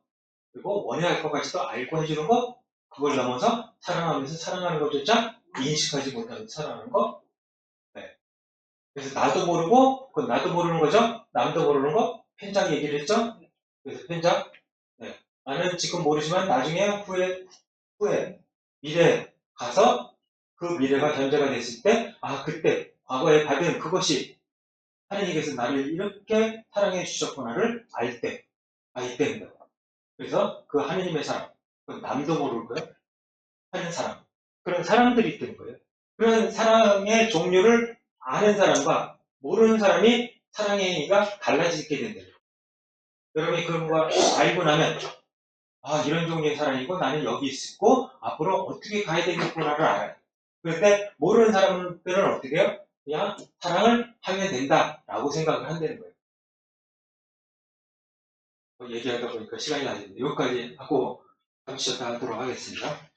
Speaker 1: 그리고 원해야 할 것까지도 알고 해주는 것, 그걸 넘어서 사랑하면서 사랑하는 것조차 인식하지 못하면서 사랑하는 것. 네. 그래서 나도 모르고, 그건 나도 모르는 거죠? 남도 모르는 거? 편장 얘기를 했죠? 그래서 편장. 네. 나는 지금 모르지만 나중에 후에, 미래에 가서 그 미래가 현재가 됐을 때, 아, 그때, 과거에 받은 그것이 하나님께서 나를 이렇게 사랑해 주셨구나를 알 때, 이때입니다. 그래서 그 하느님의 사랑, 남도 모를 거예요. 하는 사람. 그런 사람들이 있는 거예요. 그런 사랑의 종류를 아는 사람과 모르는 사람이 사랑의 의미가 달라지게 된다. 여러분이 그런 거 알고 나면, 이런 종류의 사랑이고 나는 여기 있고 앞으로 어떻게 가야 되겠구나를 알아요. 그런데 모르는 사람들은 어떻게 해요? 그냥 사랑을 하면 된다라고 생각을 한다는 거예요. 얘기하다 보니까 시간이 안 됐는데 여기까지 하고 잠시 쉬었다 하도록 하겠습니다.